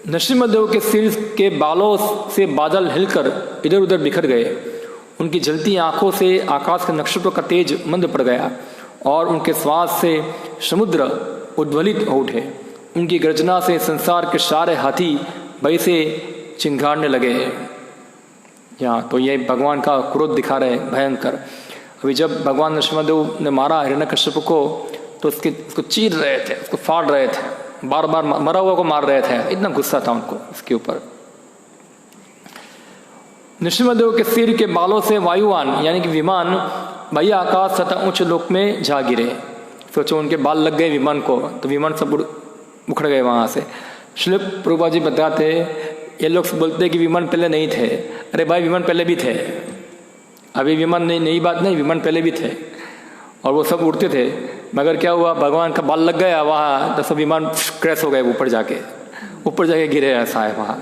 नरसिम्हदेव के सिर के बालों से बादल हिलकर इधर उधर बिखर गए, उनकी जलती आंखों से आकाश के नक्षत्रों का तेज मंद पड़ गया और उनके श्वास से समुद्र उद्वलित हो उठे। उनकी गर्जना से संसार के सारे हाथी भय से चिंगारने लगे। यहाँ तो ये भगवान का क्रोध दिखा रहे भयंकर। अभी जब भगवान नरसिम्हदेव ने मारा हिरण्यकश्यप को तो उसको चीर रहे थे, उसको फाड़ रहे थे, बार बार मरा हुआ को मार रहे थे, इतना गुस्सा था उनको इसके ऊपर। नरसिम्हदेव के सिर के बालों से वायुयान यानी कि विमान बाह्य आकाश तथा उच्च लोक में जा गिरे। सोचो उनके बाल लग गए विमान को तो विमान सब उखड़ गए वहाँ से। श्री प्रभुपाद जी बताते, ये लोग बोलते कि विमान पहले नहीं थे। अरे भाई विमान पहले भी थे, अभी विमान नई बात नहीं, विमान पहले भी थे और वो सब उड़ते थे। मगर क्या हुआ, भगवान का बाल लग गया वहाँ तो सब विमान क्रैश हो गए, ऊपर जाके गिरे, ऐसा है वहाँ।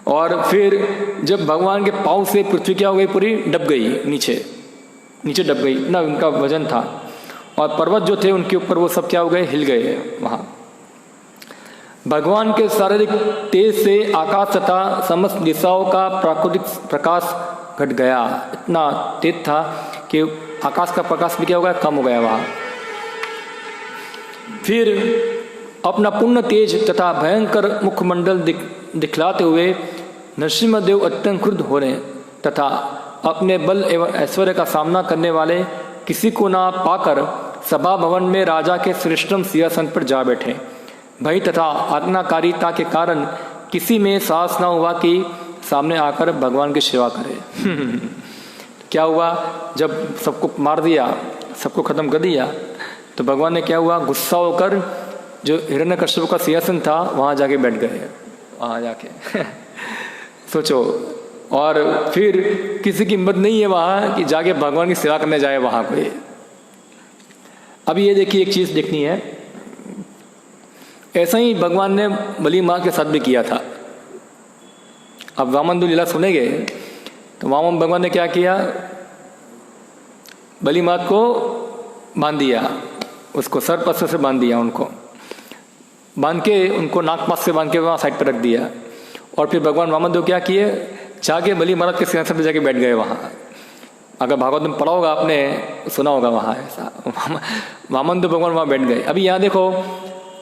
और फिर जब भगवान के पाँव से पृथ्वी क्या हो गई, पूरी डब गई, नीचे डब गई, इतना उनका वजन था। और पर्वत जो थे उनके ऊपर वो सब क्या हो गए, हिल गए वहाँ। भगवान के शारीरिक तेज से आकाश तथा समस्त दिशाओं का प्राकृतिक प्रकाश घट गया। इतना तेज था कि आकाश का प्रकाश भी क्या हो गया, कम हो गया वहाँ। फिर अपना पूर्ण तेज तथा भयंकर मुखमंडल दिखलाते हुए नरसिम्हदेव अत्यंत क्रुद्ध हो रहे तथा अपने बल एवं ऐश्वर्य का सामना करने वाले किसी को ना पाकर सभा भवन में राजा के श्रेष्ठतम सिंहासन पर जा बैठे। भय तथा आज्ञाकारिता के कारण किसी में साहस न हुआ कि सामने आकर भगवान की सेवा करे। क्या हुआ, जब सबको मार दिया, सबको खत्म कर दिया तो भगवान ने क्या हुआ, गुस्सा होकर जो हिरण्यकश्यप का सिंहासन था वहाँ जाके बैठ गए, वहाँ जाके सोचो। और फिर किसी की हिम्मत नहीं है वहाँ कि जाके भगवान की सेवा करने जाए वहाँ कोई। अब ये देखिए, एक चीज़ देखनी है, ऐसा ही भगवान ने बलि माँ के साथ भी किया था। अब वामन लीला सुनेंगे तो वामन भगवान ने क्या किया, बलि महाराज को बांध दिया, उसको सर पस्तर से बांध दिया, उनको बांध के उनको नाक पास से बांध के वहाँ साइड पर रख दिया। और फिर भगवान वामनदेव क्या किए, जाके बलि महाराज के सिंहासन पर जाके बैठ गए वहाँ। अगर भागवत में पढ़ा होगा, आपने सुना होगा वहाँ ऐसा, वामनदेव भगवान वहाँ बैठ गए। अभी यहाँ देखो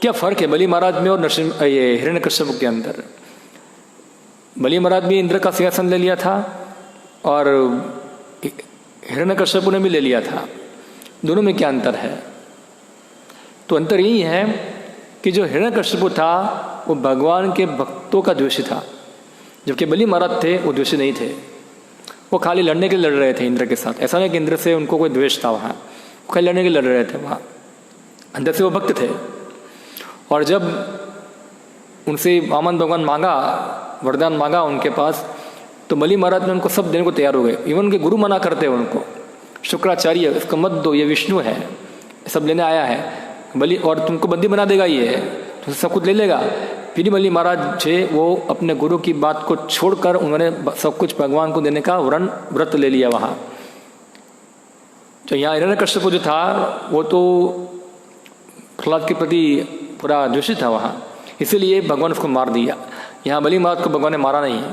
क्या फर्क है बलि महाराज में और नरसिंह ये हिरण्यकश्यप के अंदर। बलि महाराज भी इंद्र का सिंहासन ले लिया था और हिरण्यकश्यप ने भी ले लिया था। दोनों में क्या अंतर है? तो अंतर यही है कि जो हिरण्यकश्यप था वो भगवान के भक्तों का द्वेषी था, जबकि बलि महाराज थे वो द्वेषी नहीं थे। वो खाली लड़ने के लिए लड़ रहे थे इंद्र के साथ। ऐसा नहीं कि इंद्र से उनको कोई द्वेष था, वहाँ खाली लड़ने के लिए लड़ रहे थे, वहाँ अंदर से वो भक्त थे। और जब उनसे वामन भगवान मांगा, वरदान मांगा उनके पास, तो बलि महाराज ने उनको सब देने को तैयार हो गए। इवन उनके गुरु मना करते हैं उनको, शुक्राचार्य इसको मत दो, ये विष्णु है, सब लेने आया है बलि, और तुमको बंदी बना देगा, ये तो सब कुछ ले लेगा। फिर बलि महाराज थे वो अपने गुरु की बात को छोड़कर उन्होंने सब कुछ भगवान को देने का व्रत ले लिया वहाँ। तो यहाँ हिरण्यकश्यप जो था वो तो प्रहलाद के प्रति पूरा द्वेषी था वहाँ, इसीलिए भगवान उसको मार दिया। यहाँ बलि महाराज को भगवान ने मारा नहीं,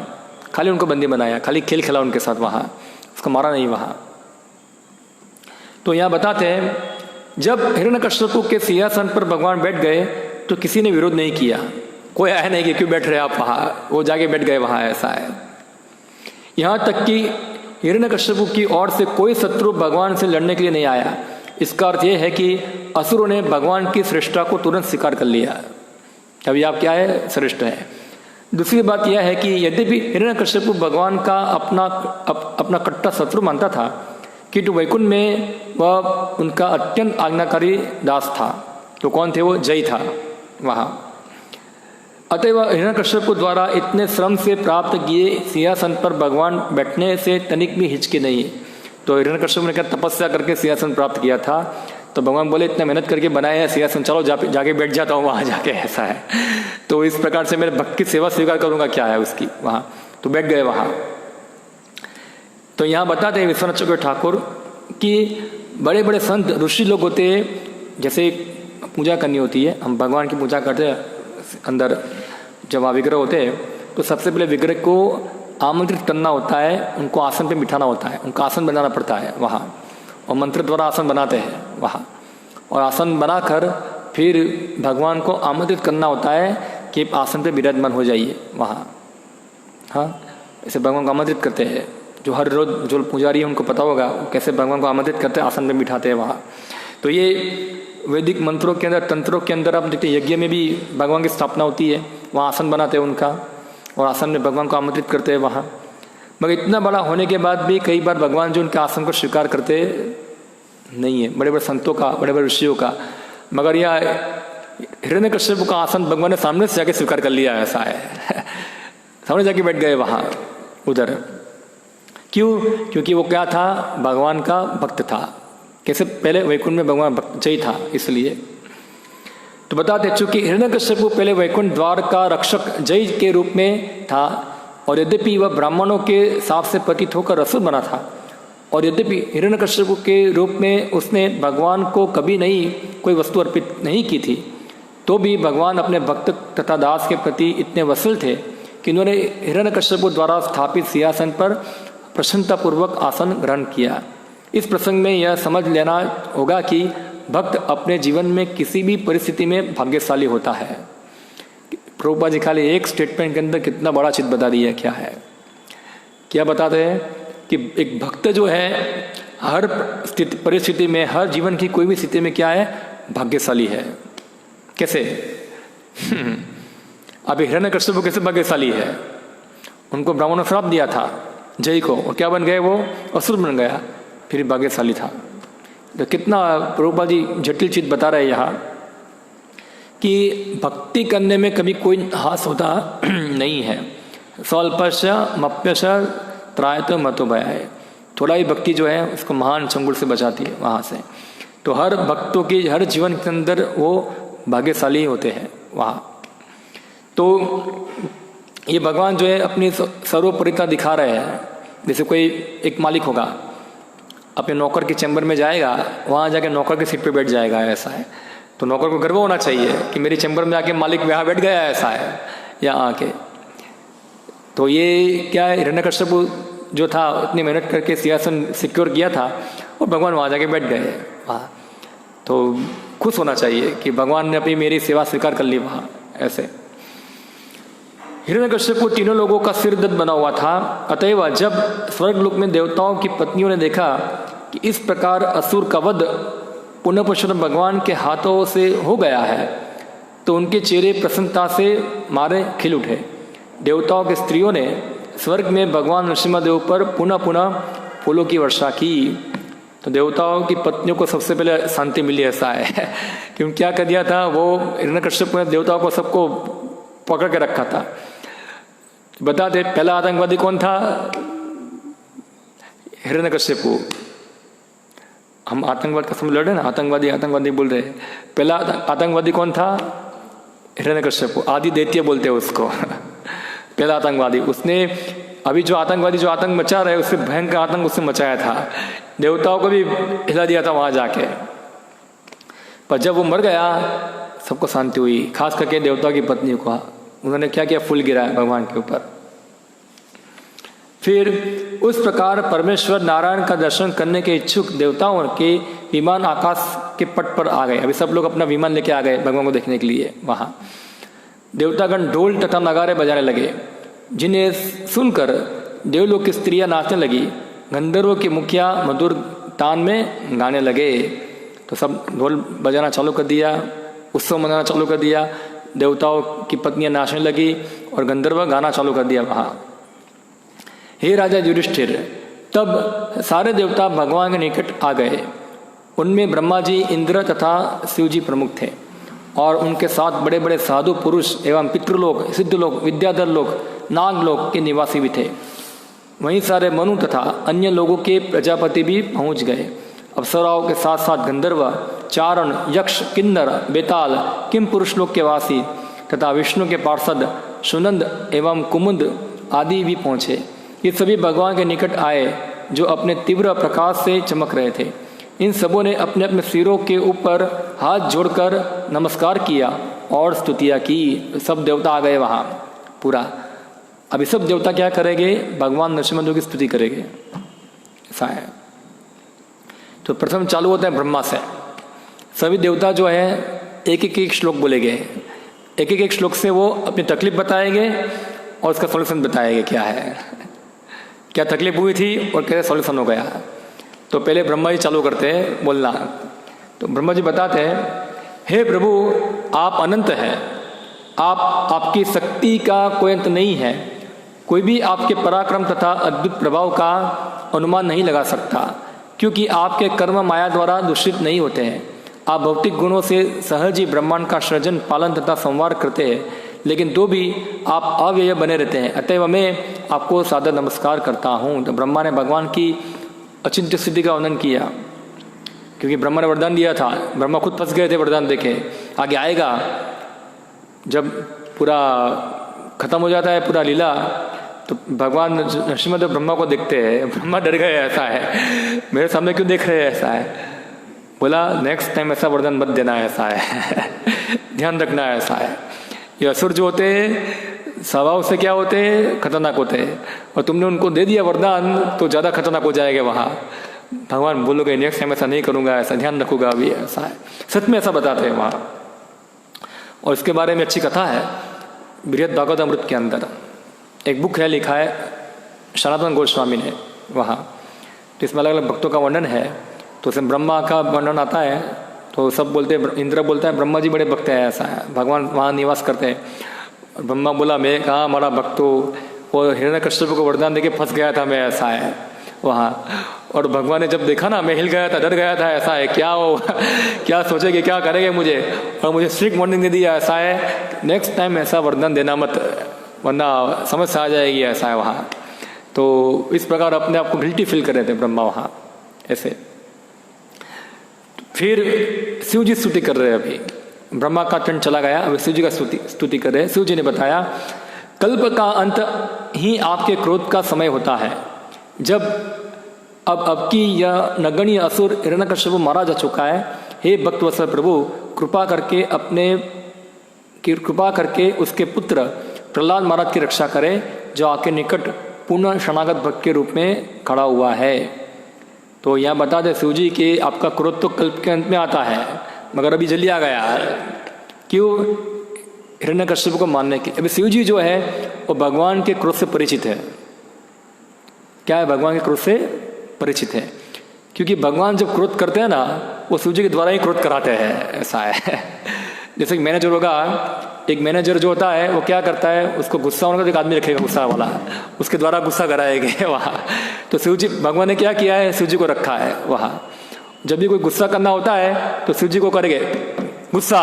खाली उनको बंदी बनाया, खाली खेल खेला उनके साथ वहाँ, उसको मारा नहीं वहाँ। तो यहाँ बताते हैं जब हिरण्यकश्यप के सिंहासन पर भगवान बैठ गए तो किसी ने विरोध नहीं किया, कोई आया नहीं कि क्यों बैठ रहे आप वहाँ, वो जाके बैठ गए वहाँ, ऐसा है। यहाँ तक कि हिरण्यकश्यप की ओर से कोई शत्रु भगवान से लड़ने के लिए नहीं आया। इसका अर्थ यह है कि असुरों ने भगवान की श्रेष्ठता को तुरंत स्वीकार कर लिया, अभी आप क्या है, श्रेष्ठ है। दूसरी बात यह है कि यद्यपि हिरण्यकश्यप भगवान का अपना कट्टा शत्रु मानता था, किंतु वैकुंठ में वह उनका अत्यंत आज्ञाकारी दास था। तो कौन थे वो? जय था वहाँ। अतएव हिरण्यकश्यप द्वारा इतने श्रम से प्राप्त किए सिंहासन पर भगवान बैठने से तनिक भी हिचके नहीं। तो हिरण्यकश्यप ने क्या तपस्या करके सिंहासन प्राप्त किया था, तो भगवान बोले इतना मेहनत करके बनाया है सिंहासन, चलो जाके बैठ जाता हूँ वहाँ जाके, ऐसा है। तो इस प्रकार से मेरे भक्त की सेवा स्वीकार करूँगा, क्या है उसकी वहाँ, तो बैठ गए वहाँ। तो यहाँ बताते हैं विश्वनाथ चक्रवर्ती ठाकुर कि बड़े बड़े संत ऋषि लोग होते हैं, जैसे पूजा करनी होती है, हम भगवान की पूजा करते हैं, अंदर जब वहाँ विग्रह होते हैं तो सबसे पहले विग्रह को आमंत्रित करना होता है, उनको आसन पे बिठाना होता है, उनका आसन बनाना पड़ता है वहाँ, और मंत्र द्वारा आसन बनाते हैं वहाँ, और आसन बनाकर फिर भगवान को आमंत्रित करना होता है कि आसन पे विराजमान हो जाइए वहाँ। हाँ, ऐसे भगवान को आमंत्रित करते हैं। जो हर रोज जो पुजारी है उनको पता होगा कैसे भगवान को आमंत्रित करते हैं, आसन में बिठाते हैं वहाँ। तो ये वैदिक मंत्रों के अंदर, तंत्रों के अंदर आप देखते हैं, यज्ञ में भी भगवान की स्थापना होती है, वहाँ आसन बनाते हैं उनका, और आसन में भगवान को आमंत्रित करते हैं वहाँ। मगर इतना बड़ा होने के बाद भी कई बार भगवान जो उनके आसन को स्वीकार करते नहीं है, बड़े बड़े संतों का, बड़े बड़े ऋषियों का। मगर यह हिरण्यकश्यप का आसन भगवान ने सामने से जाके स्वीकार कर लिया, ऐसा है। सामने जाके बैठ गए वहाँ उधर। क्यों? क्योंकि वो क्या था, भगवान का भक्त था। कैसे? पहले वैकुंठ में भगवान भक्त जय था, इसलिए। तो बताते चूंकि हिरण्यकश्यप पहले वैकुंठ द्वार का रक्षक जय के रूप में था, और यद्यपि वह ब्राह्मणों के साथ से पतित होकर असुर बना था, और यद्यपि हिरण्यकश्यप के रूप में उसने भगवान को कभी नहीं कोई वस्तु अर्पित नहीं की थी, तो भी भगवान अपने भक्त तथा दास के प्रति इतने वत्सल थे कि उन्होंने हिरण्यकश्यप द्वारा स्थापित सिंहासन पर प्रसन्नतापूर्वक आसन ग्रहण किया। इस प्रसंग में यह समझ लेना होगा कि भक्त अपने जीवन में किसी भी परिस्थिति में भाग्यशाली होता है। प्रभुपाद जी खाली एक स्टेटमेंट के अंदर कितना बड़ा चीज बता दिया। क्या है? क्या बताते हैं कि एक भक्त जो है हर परिस्थिति में, हर जीवन की कोई भी स्थिति में क्या है, भाग्यशाली है। कैसे? अब हिरण्यकश्यप कैसे भाग्यशाली है? उनको ब्राह्मणों ने श्राप दिया था जय को, और क्या बन गए वो? असुर बन गया, फिर भाग्यशाली था। तो कितना प्रभुपाद जी जटिल चीज बता रहे हैं यहाँ कि भक्ति करने में कभी कोई हास होता नहीं है। स्वल्पश मप्यश त्रायत मतो भय, थोड़ा ही भक्ति जो है उसको महान चंगुल से बचाती है वहाँ से। तो हर भक्तों की हर जीवन के अंदर वो भाग्यशाली होते हैं वहाँ। तो ये भगवान जो है अपनी सर्वोपरिता दिखा रहे हैं। जैसे कोई एक मालिक होगा, अपने नौकर के चैम्बर में जाएगा, वहाँ जाके नौकर की सीट पे बैठ जाएगा, ऐसा है। तो नौकर को गर्व होना चाहिए कि मेरे चैम्बर में आके मालिक यहाँ बैठ गया, ऐसा है यहाँ आके। तो ये क्या है, हिरण्यकश्यप जो था इतनी मेहनत करके सिंहासन सिक्योर किया था और भगवान वहाँ जाके बैठ गए वहाँ। तो खुश होना चाहिए कि भगवान ने अपनी मेरी सेवा स्वीकार कर ली वहाँ, ऐसे। हिरण्यकश्यप को तीनों लोगों का सिर दर्द बना हुआ था। अतएव जब स्वर्गलोक में देवताओं की पत्नियों ने देखा कि इस प्रकार असुर का वध पुनः पुरुषोत्तम भगवान के हाथों से हो गया है, तो उनके चेहरे प्रसन्नता से मारे खिल उठे। देवताओं के स्त्रियों ने स्वर्ग में भगवान नरसिम्हदेव पर पुनः पुनः फूलों की वर्षा की। तो देवताओं की पत्नियों को सबसे पहले शांति मिली, ऐसा है। क्योंकि क्या कर दिया था वो हिरण्यकश्यप ने, देवताओं को सबको पकड़ के रखा था। बता दे पहला आतंकवादी कौन था? हिरण्यकश्यप। हम आतंकवाद का समझ लड़े ना, आतंकवादी आतंकवादी बोल रहे। पहला आतंकवादी कौन था? हिरण्यकश्यप, आदि दैत्य बोलते हैं उसको। पहला आतंकवादी, उसने अभी जो आतंकवादी जो आतंक मचा रहे, उससे भयंकर आतंक उसने मचाया था, देवताओं को भी हिला दिया था वहां जाके। पर जब वो मर गया सबको शांति हुई, खास करके देवताओं की पत्नी को। उन्होंने क्या किया, फूल गिराया भगवान के ऊपर। फिर उस प्रकार परमेश्वर नारायण का दर्शन करने के इच्छुक देवताओं के विमान आकाश के पट पर आ गए। अभी सब लोग अपना विमान लेके आ गए भगवान को देखने के लिए। वहां देवतागण ढोल तथा नगारे बजाने लगे, जिन्हें सुनकर देवलोक की स्त्रियां नाचने लगी। गंधर्वों के मुखिया मधुर तान में गाने लगे। तो सब ढोल बजाना चालू कर दिया, उत्सव मनाना चालू कर दिया। देवताओं की पत्नियां नाचने लगी और गंधर्व गाना चालू कर दिया वहां। हे राजा युधिष्ठिर, तब सारे देवता भगवान के निकट आ गए। उनमें ब्रह्मा जी, इंद्र तथा शिव जी प्रमुख थे और उनके साथ बड़े बड़े साधु पुरुष एवं पितृलोक, सिद्धलोक, विद्याधर लोक, नागलोक के निवासी भी थे। वहीं सारे मनु तथा अन्य लोगों के प्रजापति भी पहुंच गए। अप्सराओं के साथ साथ गंधर्व, चारण, यक्ष, किन्नर, बेताल, किम पुरुष लोक के वासी तथा विष्णु के पार्षद सुनंद एवं कुमुद आदि भी पहुंचे। ये सभी भगवान के निकट आए जो अपने तीव्र प्रकाश से चमक रहे थे। इन सबों ने अपने अपने सिरों के ऊपर हाथ जोड़कर नमस्कार किया और स्तुतियाँ की। सब देवता आ गए वहाँ पूरा। अभी सब देवता क्या करेंगे? भगवान नरसिम्हदेव की स्तुति करेंगे, ऐसा है। तो प्रथम चालू होता है ब्रह्मा से। सभी देवता जो है एक एक श्लोक बोलेंगे, एक एक श्लोक से वो अपनी तकलीफ बताएंगे और उसका सॉल्यूशन बताएंगे क्या है, क्या तकलीफ हुई थी और कैसे सॉल्यूशन हो गया। तो पहले ब्रह्मा जी चालू करते हैं बोलना। तो ब्रह्मा जी बताते हैं, हे प्रभु आप अनंत हैं, आपकी शक्ति का कोई अंत नहीं है। कोई भी आपके पराक्रम तथा अद्भुत प्रभाव का अनुमान नहीं लगा सकता, क्योंकि आपके कर्म माया द्वारा दूषित नहीं होते हैं। आप भौतिक गुणों से सहज ही ब्रह्मांड का सृजन, पालन तथा संवार करते हैं, लेकिन तो भी आप अव्यय बने रहते हैं। अतएव मैं आपको सादर नमस्कार करता हूँ। तो ब्रह्मा ने भगवान की अचिंत्य सिद्धि का वर्णन किया, क्योंकि ब्रह्मा ने वरदान दिया था। ब्रह्मा खुद फंस गए थे वरदान देखे। आगे आएगा जब पूरा खत्म हो जाता है पूरा लीला, तो भगवान नरसिम्हदेव ब्रह्मा को देखते हैं। ब्रह्मा डर गए, ऐसा है मेरे सामने क्यों देख रहे हैं, ऐसा है। बोला नेक्स्ट टाइम ऐसा वरदान मत देना, ऐसा है ध्यान रखना, ऐसा है। ये असुर जो होते हैं स्वभाव से क्या होते हैं, खतरनाक होते हैं, और तुमने उनको दे दिया वरदान तो ज़्यादा खतरनाक हो जाएगा वहाँ। भगवान बोलोगे नेक्स्ट टाइम ऐसा नहीं करूँगा, ऐसा ध्यान रखूंगा अभी, ऐसा है। सच में ऐसा बताते हैं वहाँ। और इसके बारे में अच्छी कथा है बृहद भागवतामृत के अंदर। एक बुक है, लिखा है सनातन गोस्वामी ने वहाँ। तो इसमें अलग अलग भक्तों का वर्णन है। तो उसमें ब्रह्मा का वर्णन आता है, तो सब बोलते हैं, इंद्र बोलता है ब्रह्मा जी बड़े भक्त हैं, ऐसा है, भगवान वहाँ निवास करते हैं। ब्रह्मा बोला मैं कहाँ हमारा भक्त हो, वो हिरण्यकश्यप को वरदान देके फंस गया था मैं, ऐसा है वहाँ। और भगवान ने जब देखा ना, मैं हिल गया था, डर गया था, ऐसा है, क्या हो क्या सोचेंगे, क्या करेंगे मुझे, और मुझे स्ट्रिक्ट वार्निंग दे दिया, ऐसा है नेक्स्ट टाइम ऐसा वरदान देना मत, वरना समस्या आ जाएगी, ऐसा है वहाँ। तो इस प्रकार अपने आप को गिल्टी फील कर रहे थे ब्रह्मा वहाँ, ऐसे। फिर शिव जी स्तुति कर रहे हैं। अभी ब्रह्मा का टर्न चला गया, अभी शिव जी का स्तुति कर रहे हैं। शिव जी ने बताया, कल्प का अंत ही आपके क्रोध का समय होता है, जब अब की यह नगण्य असुर हिरण्यकश्यप मारा जा चुका है। हे भक्तवत्सल प्रभु, कृपा करके उसके पुत्र प्रहलाद महाराज की रक्षा करें, जो आपके निकट पुनः शरणागत भक्त के रूप में खड़ा हुआ है। तो यहाँ बता दें शिव जी कि आपका क्रोध तो कल्प के अंत में आता है, मगर अभी जल्दी आ गया। क्यों? हिरण्यकश्यप को मारने के। अभी शिव जी जो है वो भगवान के क्रोध से परिचित है। क्या है? भगवान के क्रोध से परिचित है, क्योंकि भगवान जब क्रोध करते हैं ना, वो शिव जी के द्वारा ही क्रोध कराते हैं, ऐसा है। जैसे कि मैनेजर होगा, एक मैनेजर जो होता है वो क्या करता है, उसको गुस्सा होने का एक आदमी रखेगा गुस्सा वाला, उसके द्वारा गुस्सा कराएंगे वहाँ। तो शिव जी, भगवान ने क्या किया है, शिव जी को रखा है वहाँ। जब भी कोई गुस्सा करना होता है तो शिव जी को करेंगे गुस्सा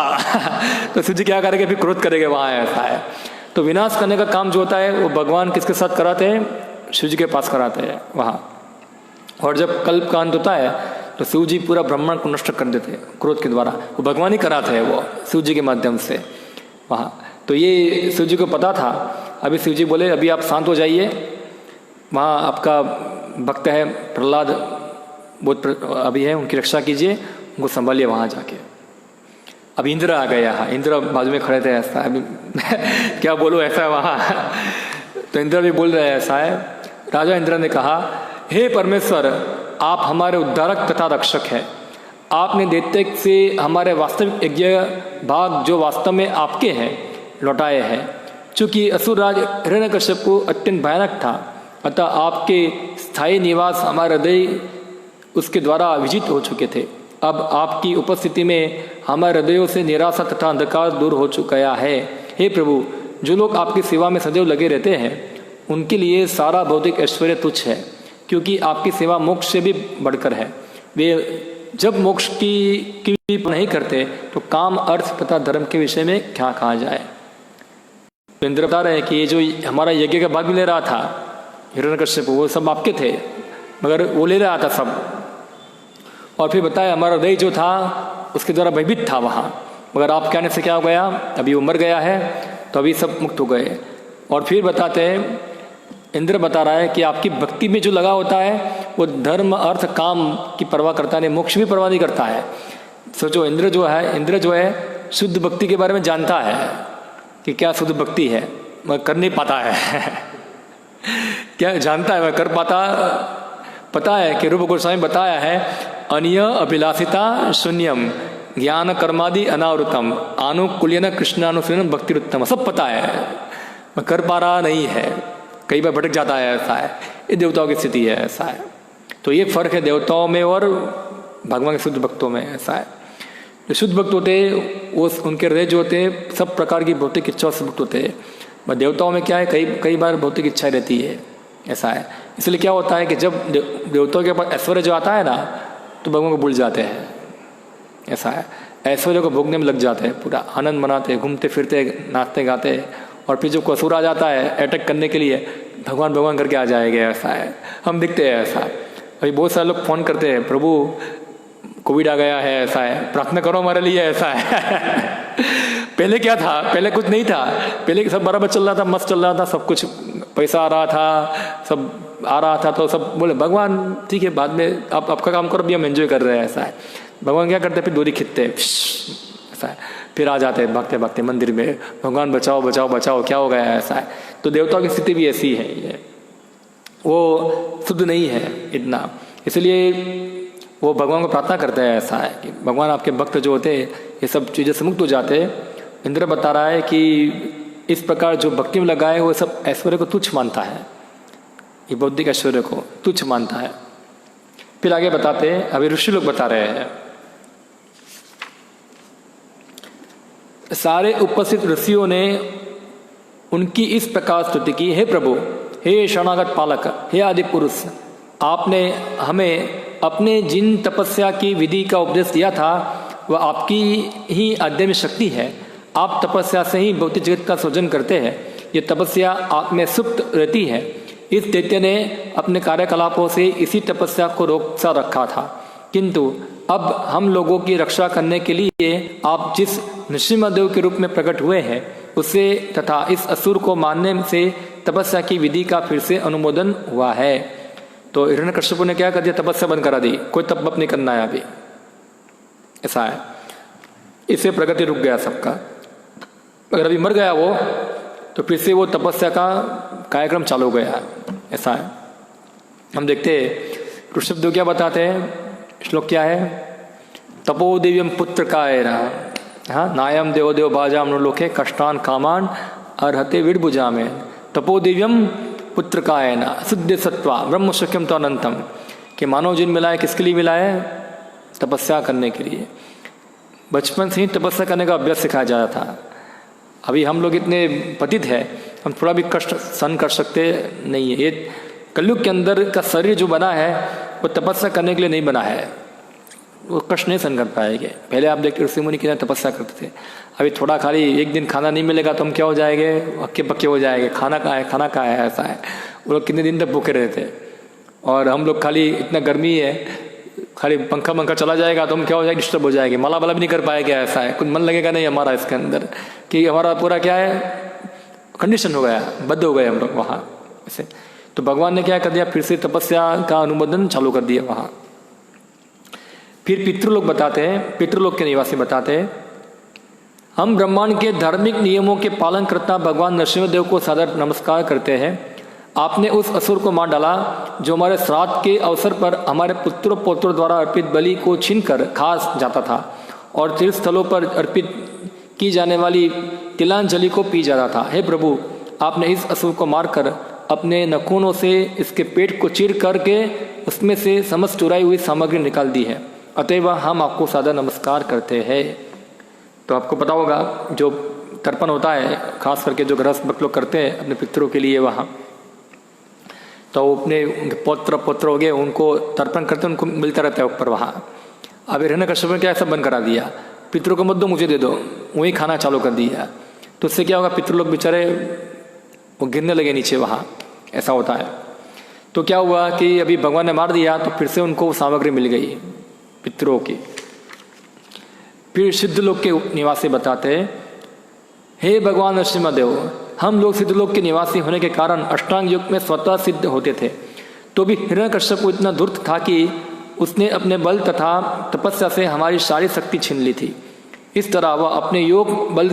तो शिव जी क्या करेंगे, फिर क्रोध करेंगे वहाँ, ऐसा है। तो विनाश करने का काम जो होता है वो भगवान किसके साथ कराते हैं? शिव जी के पास कराते हैं वहाँ। और जब कल्प का अंत होता है तो शिव जी पूरा ब्रह्मांड को नष्ट कर देते हैं क्रोध के द्वारा। वो भगवान ही कराते हैं वो शिव जी के माध्यम से वहाँ। तो ये शिव जी को पता था। अभी शिव जी बोले अभी आप शांत हो जाइए, वहाँ आपका भक्त है प्रहलाद बहुत अभी है, उनकी रक्षा कीजिए, उनको संभालिए वहाँ जाके। अब इंद्र आ गया यहाँ, इंद्र बाजू में खड़े थे, ऐसा अभी क्या बोलूँ, ऐसा है वहाँ। तो इंद्र भी बोल रहे हैं, ऐसा है। राजा इंद्र ने कहा, हे परमेश्वर, आप हमारे उद्धारक तथा रक्षक हैं। आपने दैत्य से हमारे वास्तविक यज्ञ भाग जो वास्तव में आपके हैं लौटाए हैं। चूँकि असुरराज हिरण्यकश्यप को अत्यंत भयानक था, अतः आपके स्थायी निवास हमारे हृदय उसके द्वारा विजित हो चुके थे। अब आपकी उपस्थिति में हमारे हृदयों से निराशा तथा अंधकार दूर हो चुका है। हे प्रभु, जो लोग आपकी सेवा में सदैव लगे रहते हैं उनके लिए सारा भौतिक ऐश्वर्य तुच्छ है, क्योंकि आपकी सेवा मोक्ष से भी बढ़कर है। वे जब मोक्ष की नहीं करते तो काम, अर्थ तथा धर्म के विषय में क्या कहा जाए। तो इंद्र बता रहे हैं कि ये जो हमारा यज्ञ का भाग भी ले रहा था हिरण्यकश्यप, वो सब आपके थे, मगर वो ले रहा था सब। और फिर बताया हमारा हृदय जो था उसके द्वारा भयभीत था वहाँ, मगर आप कहने से क्या हो गया, अभी वो मर गया है, तो अभी सब मुक्त हो गए। और फिर बताते हैं, इंद्र बता रहा है कि आपकी भक्ति में जो लगा होता है वो धर्म, अर्थ, काम की परवाह करता नहीं, मोक्ष भी परवाह नहीं करता है। सोचो, इंद्र जो है शुद्ध भक्ति के बारे में जानता है कि क्या शुद्ध भक्ति है, मगर कर नहीं पाता है क्या जानता है, वह कर पाता। पता है कि रूप गोस्वामी बताया है, अन्य अभिलाषिता शून्यम ज्ञान कर्मादि अनावृतम आनुकूल्यन कृष्णानुशीलन भक्तिरुत्तम। सब पता है, मैं कर पा रहा नहीं है, कई बार भटक जाता है, ऐसा है। ये देवताओं की स्थिति है, ऐसा है। तो ये फर्क है देवताओं में और भगवान के शुद्ध भक्तों में, ऐसा है। जो शुद्ध भक्त होते वो उनके हृदय जो होते सब प्रकार की भौतिक इच्छाओं से मुक्त होते हैं। देवताओं में क्या है, कई बार भौतिक इच्छाएं रहती है, ऐसा है। इसलिए क्या होता है कि जब देवताओं के पास ऐश्वर्य जो आता है ना, तो भगवान को भूल जाते हैं, ऐसा है। ऐश्वर्य को भोगने में लग जाते हैं, पूरा आनंद मनाते, घूमते फिरते, नाचते गाते। और फिर जब असुर आ जाता है अटैक करने के लिए, भगवान भगवान करके आ जाएंगे, ऐसा है। हम दिखते हैं ऐसा। अभी बहुत सारे लोग फ़ोन करते हैं, प्रभु कोविड आ गया है, ऐसा है, प्रार्थना करो हमारे लिए, ऐसा है। पहले क्या था, पहले कुछ नहीं था, पहले सब बराबर चल रहा था, मस्त चल रहा था, सब कुछ पैसा आ रहा था, सब आ रहा था, तो सब बोले भगवान ठीक है, बाद में आप आपका काम करो, भी हम एंजॉय कर रहे हैं, ऐसा है। भगवान क्या करते हैं, फिर दूरी खींचते हैं, ऐसा है। फिर आ जाते हैं भागते भागते मंदिर में, भगवान बचाओ बचाओ बचाओ, क्या हो गया है, ऐसा है। तो देवताओं की स्थिति भी ऐसी है, ये वो शुद्ध नहीं है इतना, इसलिए वो भगवान को प्रार्थना करते हैं, ऐसा है कि भगवान आपके भक्त जो होते हैं ये सब चीज़ें से मुक्त हो जाते हैं। इंद्र बता रहा है कि इस प्रकार जो भक्ति में लगा है वो सब ऐश्वर्य को तुच्छ मानता है, ये बौद्धिक ऐश्वर्य को तुच्छ मानता है। फिर आगे बताते हैं, अभी ऋषि लोग बता रहे हैं, सारे उपस्थित ऋषियों ने उनकी इस प्रकार स्तुति की, हे प्रभु, हे शरणागत पालक, हे आदि पुरुष, आपने हमें अपने जिन तपस्या की विधि का उपदेश दिया था वह आपकी ही अध्ययन शक्ति है। आप तपस्या से ही भौतिक जगत का सृजन करते हैं, ये तपस्या आप में सुप्त रहती है। इस दैत्य ने अपने कार्यकलापों से इसी तपस्या को रोक सा रखा था, किंतु अब हम लोगों की रक्षा करने के लिए आप जिस नृसिंहदेव के रूप में प्रकट हुए हैं उससे तथा इस असुर को मारने से तपस्या की विधि का फिर से अनुमोदन हुआ है। तो हिरण्यकश्यप ने क्या कर दिया, तपस्या बंद करा दी, कोई तप नहीं करना है अभी, ऐसा है। इससे प्रगति रुक गया सबका। अगर अभी मर गया वो तो फिर से वो तपस्या का कार्यक्रम चालू हो गया, ऐसा है। हम देखते हैं ऋषभदेव क्या बताते हैं, श्लोक क्या है, तपो दिव्यम पुत्र कायरा, हाँ, नायम देव देव भाजाम लोके कष्टान कामान अर्हते विड़भुजा में, तपो दिव्यम पुत्र कायना सिद्ध सत्वा ब्रह्म सुख्यम तो अनंतम, कि मानव जीवन मिला है किसके लिए मिला है, तपस्या करने के लिए। बचपन से ही तपस्या करने का अभ्यास सिखाया जाता था। अभी हम लोग इतने पतित है, हम थोड़ा भी कष्ट सहन कर सकते नहीं है। ये कलयुग के अंदर का शरीर जो बना है वो तपस्या करने के लिए नहीं बना है, वो कष्ट नहीं सहन कर पाएंगे। पहले आप देखते ऋषि मुनि कितना तपस्या करते थे। अभी थोड़ा खाली एक दिन खाना नहीं मिलेगा तो हम क्या हो जाएंगे, हक्के पक्के हो जाएंगे, खाना कहाँ है, खाना कहाँ है, ऐसा है। वो लोग कितने दिन तक भूखे रहते। और हम लोग खाली इतना गर्मी है, खाली पंखा चला जाएगा तो हम क्या हो जाएगा, डिस्टर्ब हो जाएंगे, मला भी नहीं कर पाएंगे, ऐसा है। कुछ मन लगेगा नहीं हमारा इसके अंदर, कि हमारा पूरा क्या है, कंडीशन हो गया, बद्ध हो गए हम लोग वहाँ ऐसे। तो भगवान ने क्या कर दिया, फिर से तपस्या का अनुमोदन चालू कर दिया वहाँ। फिर पितृलोक बताते हैं, पितृलोक के निवासी बताते हैं, हम ब्रह्मांड के धार्मिक नियमों के पालन करता भगवान नरसिंहदेव को सादर नमस्कार करते हैं। आपने उस असुर को मार डाला जो हमारे श्राद्ध के अवसर पर हमारे पुत्र पौत्रों द्वारा अर्पित बलि को छीनकर खा जाता था और तीर्थ स्थलों पर अर्पित की जाने वाली तिलांजलि को पी जाता था। हे प्रभु, आपने इस असुर को मारकर अपने नखूनों से इसके पेट को चीर करके उसमें से समस्त चुराई हुई सामग्री निकाल दी है, अतएव हम आपको सादर नमस्कार करते हैं। तो आपको पता होगा जो तर्पण होता है, खास करके जो गृहस्थ भक्त लोग करते हैं अपने पितरों के लिए वहाँ, तो अपने पौत्र हो गए उनको तर्पण करते, उनको मिलता रहता है ऊपर वहाँ। अब हिरण्यकश्यप ने क्या ऐसा बंद करा दिया, पितरों को मत दो, मुझे दे दो, वही खाना चालू कर दिया। तो उससे क्या होगा, पितृलोग बेचारे वो गिरने लगे नीचे वहाँ, ऐसा होता है। तो क्या हुआ कि अभी भगवान ने मार दिया तो फिर से उनको सामग्री मिल गई पितरों की। फिर सिद्धलोक के निवासी बताते हैं, हे भगवान नरसिंहदेव, हम लोग सिद्धलोक के निवासी होने के कारण अष्टांग योग में स्वतः सिद्ध होते थे, तो भी हिरण्यकश्यप को इतना धूर्त था कि उसने अपने बल तथा तपस्या से हमारी सारी शक्ति छीन ली थी। इस तरह वह अपने योग बल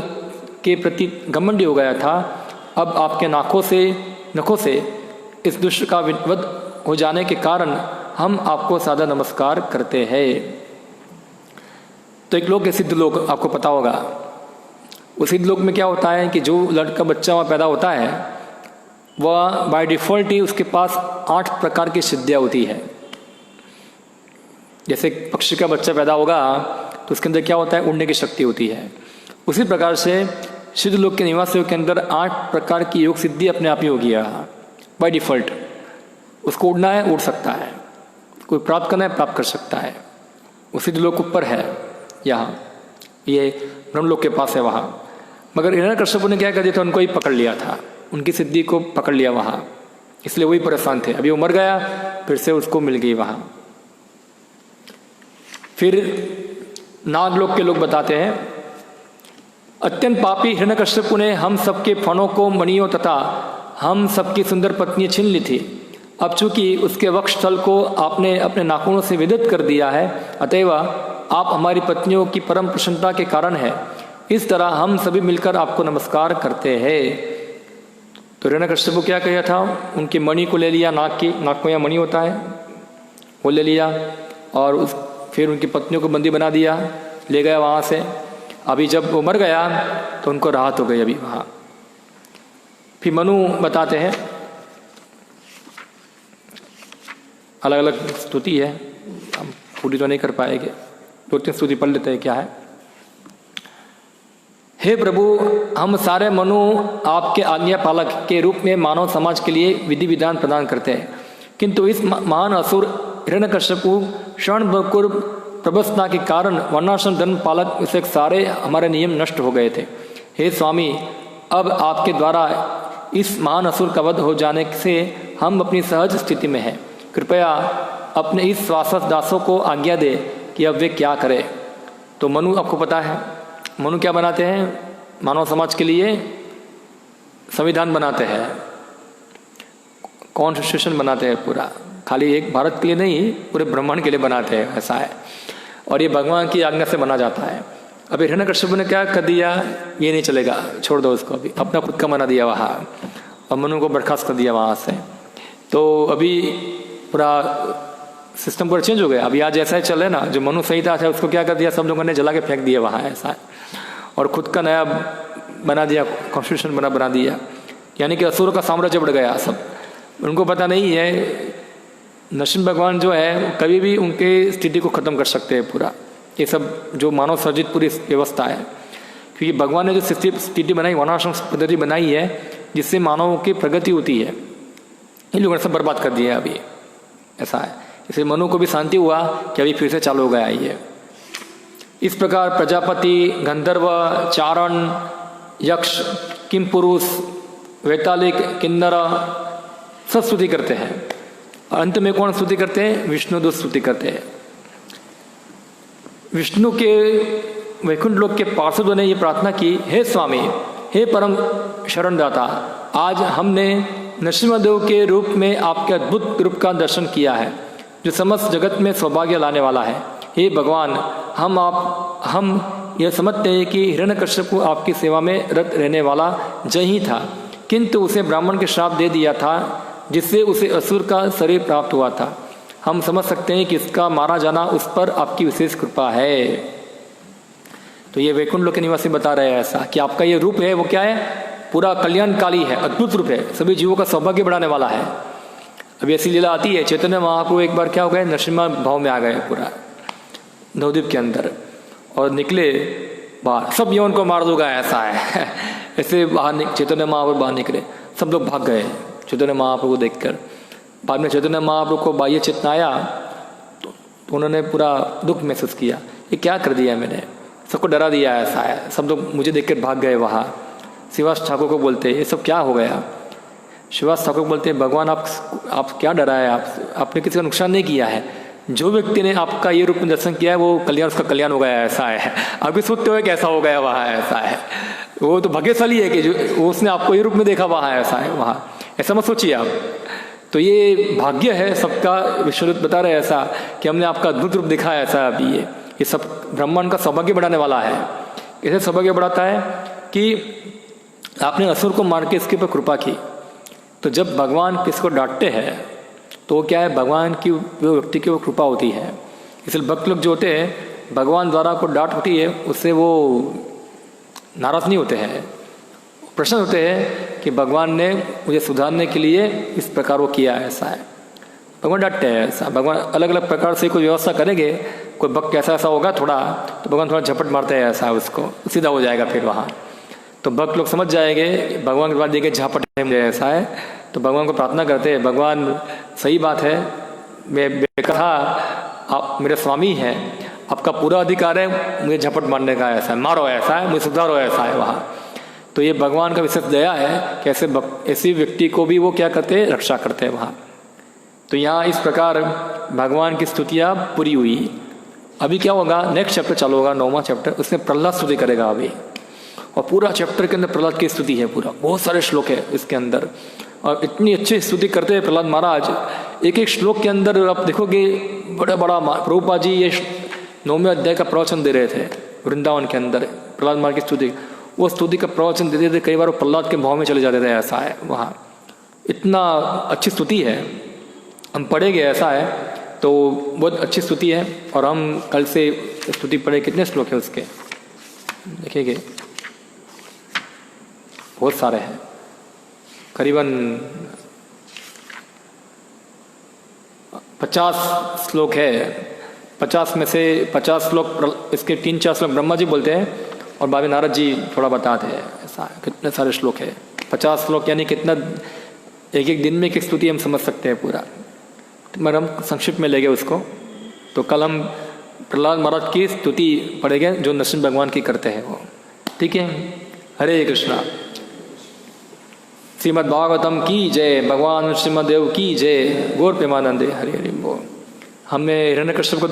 के प्रति घमंडी हो गया था। अब आपके नखों से इस दुष्ट का वध हो जाने के कारण हम आपको सादर नमस्कार करते हैं। तो एक लोक है सिद्ध लोक, आपको पता होगा। उस सिद्ध लोक में क्या होता है कि जो लड़का बच्चा वहाँ पैदा होता है वह बाय डिफ़ॉल्ट ही उसके पास 8 प्रकार की सिद्धियाँ होती है। जैसे पक्षी का बच्चा पैदा होगा तो उसके अंदर क्या होता है, उड़ने की शक्ति होती है। उसी प्रकार से सिद्ध लोक के निवासियों के अंदर 8 प्रकार की योग सिद्धि अपने आप ही होगी बाय डिफ़ॉल्ट। उसको उड़ना है, उड़ सकता है, कोई प्राप्त करना है, प्राप्त कर सकता है। वो सिद्ध लोक ऊपर है, यहाँ ये ब्रह्मलोक के पास है वहाँ। मगर हिरण्यकश्यप ने क्या कर दिया था, उनको ही पकड़ लिया था, उनकी सिद्धि को पकड़ लिया वहाँ, इसलिए वही परेशान थे। अभी वो मर गया, फिर से उसको मिल गई वहाँ। फिर नागलोक के लोग बताते हैं, अत्यंत पापी हिरण्यकश्यप ने हम सबके फणों को, मणियों तथा हम सबकी सुंदर पत्नी छीन ली थी। अब चूंकि उसके वक्षस्थल को आपने अपने नाखूनों से विदित कर दिया है, अतएव आप हमारी पत्नियों की परम प्रसन्नता के कारण है। इस तरह हम सभी मिलकर आपको नमस्कार करते हैं। तो हिरण्यकश्यप को क्या किया था, उनकी मणि को ले लिया, नाक को यहाँ मणि होता है, वो ले लिया और फिर उनकी पत्नियों को बंदी बना दिया, ले गया वहाँ से। अभी जब वो मर गया तो उनको राहत हो गई अभी वहाँ। फिर मनु बताते हैं, अलग अलग स्तुति है, हम पूरी तो नहीं कर पाएंगे, 2-3 स्तुति पढ़ लेते हैं। क्या है, हे प्रभु, हम सारे मनु आपके आज्ञा पालक के रूप में मानव समाज के लिए विधि विधान प्रदान करते हैं, किंतु इस महान असुर हिरण्यकश्यप क्षण बकुर प्रबसता के कारण वर्णाश्रम धर्म पालक इसे सारे हमारे नियम नष्ट हो गए थे। हे स्वामी, अब आपके द्वारा इस महान असुर का वध हो जाने से हम अपनी सहज स्थिति में हैं। कृपया अपने इस स्वास्थ्य दासों को आज्ञा दे कि अब वे क्या करें। तो मनु, आपको पता है मनु क्या बनाते हैं, मानव समाज के लिए संविधान बनाते हैं, कॉन्स्टिट्यूशन बनाते हैं पूरा, खाली एक भारत के लिए नहीं, पूरे ब्रह्मांड के लिए बनाते हैं, ऐसा है। और ये भगवान की आज्ञा से बना जाता है। अभी हिरण्यकश्यप ने क्या कर दिया, ये नहीं चलेगा, छोड़ दो उसको, अभी अपना खुद का बना दिया वहाँ, और मनु को बर्खास्त कर दिया वहाँ से। तो अभी पूरा सिस्टम पूरा चेंज हो गया। अभी आज ऐसा ही चल रहा है ना, जो मनु संहिता था उसको क्या कर दिया, सब लोगों ने जला के फेंक दिया वहाँ, ऐसा है। और खुद का नया बना दिया, कॉन्स्टिट्यूशन बना दिया। यानी कि असुरों का साम्राज्य बढ़ गया सब। उनको पता नहीं है नरसिंह भगवान जो है कभी भी उनके स्थिति को ख़त्म कर सकते हैं पूरा। ये सब जो मानव सर्जित पूरी व्यवस्था है, क्योंकि भगवान ने जो स्थिति बनाई, वर्णाश्रम पद्धति बनाई है, जिससे मानवों की प्रगति होती है, इन लोगों ने सब बर्बाद कर दिया अभी, ऐसा है। इसलिए मनु को भी शांति हुआ कि अभी फिर से चालू हो गया ये। इस प्रकार प्रजापति, गंधर्व, चारण, यक्ष, किम पुरुष, वैतालिक, किन्नर सब स्तुति करते हैं। और अंत में कौन स्तुति करते हैं, विष्णुदूत स्तुति करते हैं। विष्णु के वैकुंठ लोक के पार्षदों ने ये प्रार्थना की, हे स्वामी, हे परम शरणदाता, आज हमने नरसिंहदेव के रूप में आपके अद्भुत रूप का दर्शन किया है, जो समस्त जगत में सौभाग्य लाने वाला है। हे भगवान, हम यह समझते हैं कि हिरण्यकश्यप आपकी सेवा में रत रहने वाला जय ही था, किंतु उसे ब्राह्मण के श्राप दे दिया था, जिससे उसे असुर का शरीर प्राप्त हुआ था। हम समझ सकते हैं कि इसका मारा जाना उस पर आपकी विशेष कृपा है। तो ये वैकुंठ लोक के निवासी बता रहे हैं ऐसा कि आपका ये रूप है वो क्या है, पूरा कल्याणकाली है, अद्भुत रूप है, सभी जीवों का सौभाग्य बढ़ाने वाला है। अभी ऐसी लीला आती है, चैतन्य महाप्रभु एक बार क्या हो गए, नरसिम्हा भाव में आ गए पूरा नवद्वीप के अंदर, और निकले बाहर, सब यौन को मार दूंगा, ऐसा है। ऐसे बाहर चैतन्य महाप्रभु बाहर निकले, सब लोग भाग गए चैतन्य महाप्रभु देखकर। बाद में चैतन्य महाप्रभु को बाह्य चेतना आया तो उन्होंने पूरा दुख महसूस किया, ये क्या कर दिया मैंने, सबको डरा दिया, ऐसा है। सब लोग मुझे देखकर भाग गए वहाँ। शिवास ठाकुर को बोलते ये सब क्या हो गया। शिवास ठाकुर बोलते भगवान आप क्या डरा है, आपने किसी का नुकसान नहीं किया है, जो व्यक्ति ने आपका ये रूप में दर्शन किया है वो कल्याण, उसका कल्याण हो गया, ऐसा है। अभी सोचते हुए कैसा हो गया वहाँ, ऐसा है। वो तो भाग्यशाली है कि जो उसने आपको ये रूप में देखा वहाँ, ऐसा है वहाँ, ऐसा मत सोचिए आप। तो ये भाग्य है सबका, विश्वदूत बता रहे ऐसा कि हमने आपका अद्भुत रूप दिखा है, ऐसा। अभी ये सब ब्रह्मांड का सौभाग्य बढ़ाने वाला है। कैसे सौभाग्य बढ़ाता है कि आपने असुर को मार के इसके ऊपर कृपा की। तो जब भगवान किसको डांटते हैं तो क्या है, भगवान की वो व्यक्ति की वो कृपा होती है। इसलिए भक्त लोग जो होते हैं, भगवान द्वारा को डांट होती है, उससे वो नाराज नहीं होते हैं, प्रश्न होते हैं कि भगवान ने मुझे सुधारने के लिए इस प्रकार वो किया, ऐसा है। भगवान डांटते हैं ऐसा। भगवान अलग अलग प्रकार से कोई व्यवस्था करेंगे, कोई भक्त कैसा ऐसा होगा थोड़ा, तो भगवान थोड़ा झपट मारते हैं, ऐसा उसको सीधा हो जाएगा फिर वहाँ। तो भक्त लोग समझ जाएंगे भगवान के बाद देखे झापट है मुझे, ऐसा है। तो भगवान को प्रार्थना करते हैं, भगवान सही बात है, मैं कहा आप मेरे स्वामी हैं, आपका पूरा अधिकार है मुझे झपट मारने का, ऐसा है, मारो, ऐसा है, मुझे सुधारो, ऐसा है वहाँ। तो ये भगवान का विशेष दया है कि ऐसे व्यक्ति को भी वो क्या करते हैं, रक्षा करते हैं वहाँ। तो यहाँ इस प्रकार भगवान की स्तुतियाँ पूरी हुई। अभी क्या होगा, नेक्स्ट चैप्टर चालू होगा, 9वां चैप्टर, उसमें प्रहलाद स्तुति करेगा अभी। और पूरा चैप्टर के अंदर प्रहलाद की स्तुति है, पूरा बहुत सारे श्लोक है इसके अंदर, और इतनी अच्छी स्तुति करते हैं प्रहलाद महाराज। एक एक श्लोक के अंदर आप देखोगे बड़ा बड़ा प्रभुपाद जी ये 9वें अध्याय का प्रवचन दे रहे थे वृंदावन के अंदर, प्रहलाद महाराज की स्तुति। वो स्तुति का प्रवचन देते थे, कई बार वो प्रहलाद के भाव में चले जाते थे, ऐसा है वहाँ। इतना अच्छी स्तुति है, हम पढ़ेंगे, ऐसा है। तो बहुत अच्छी स्तुति है, और हम कल से स्तुति पढ़े। कितने श्लोक है उसके देखेंगे, बहुत सारे हैं, करीबन 50 श्लोक है। 50 में से 50 श्लोक इसके 3-4 श्लोक ब्रह्मा जी बोलते हैं, और बाद में नारद जी थोड़ा बताते हैं, ऐसा कितने सारे श्लोक है। 50 श्लोक यानी कितना, एक एक दिन में एक स्तुति हम समझ सकते हैं पूरा। मगर हम संक्षिप्त में लेंगे उसको। तो कल हम प्रहलाद महाराज की स्तुति पढ़ेंगे जो नरसिंह भगवान की करते हैं वो, ठीक है। हरे कृष्णा। श्रीमद् भागवतम की जय, भगवान नरसिम्हा देव की जय, गौर प्रेमानंदे, हरि हरि बोल। हमने हिरण्यकश्यप को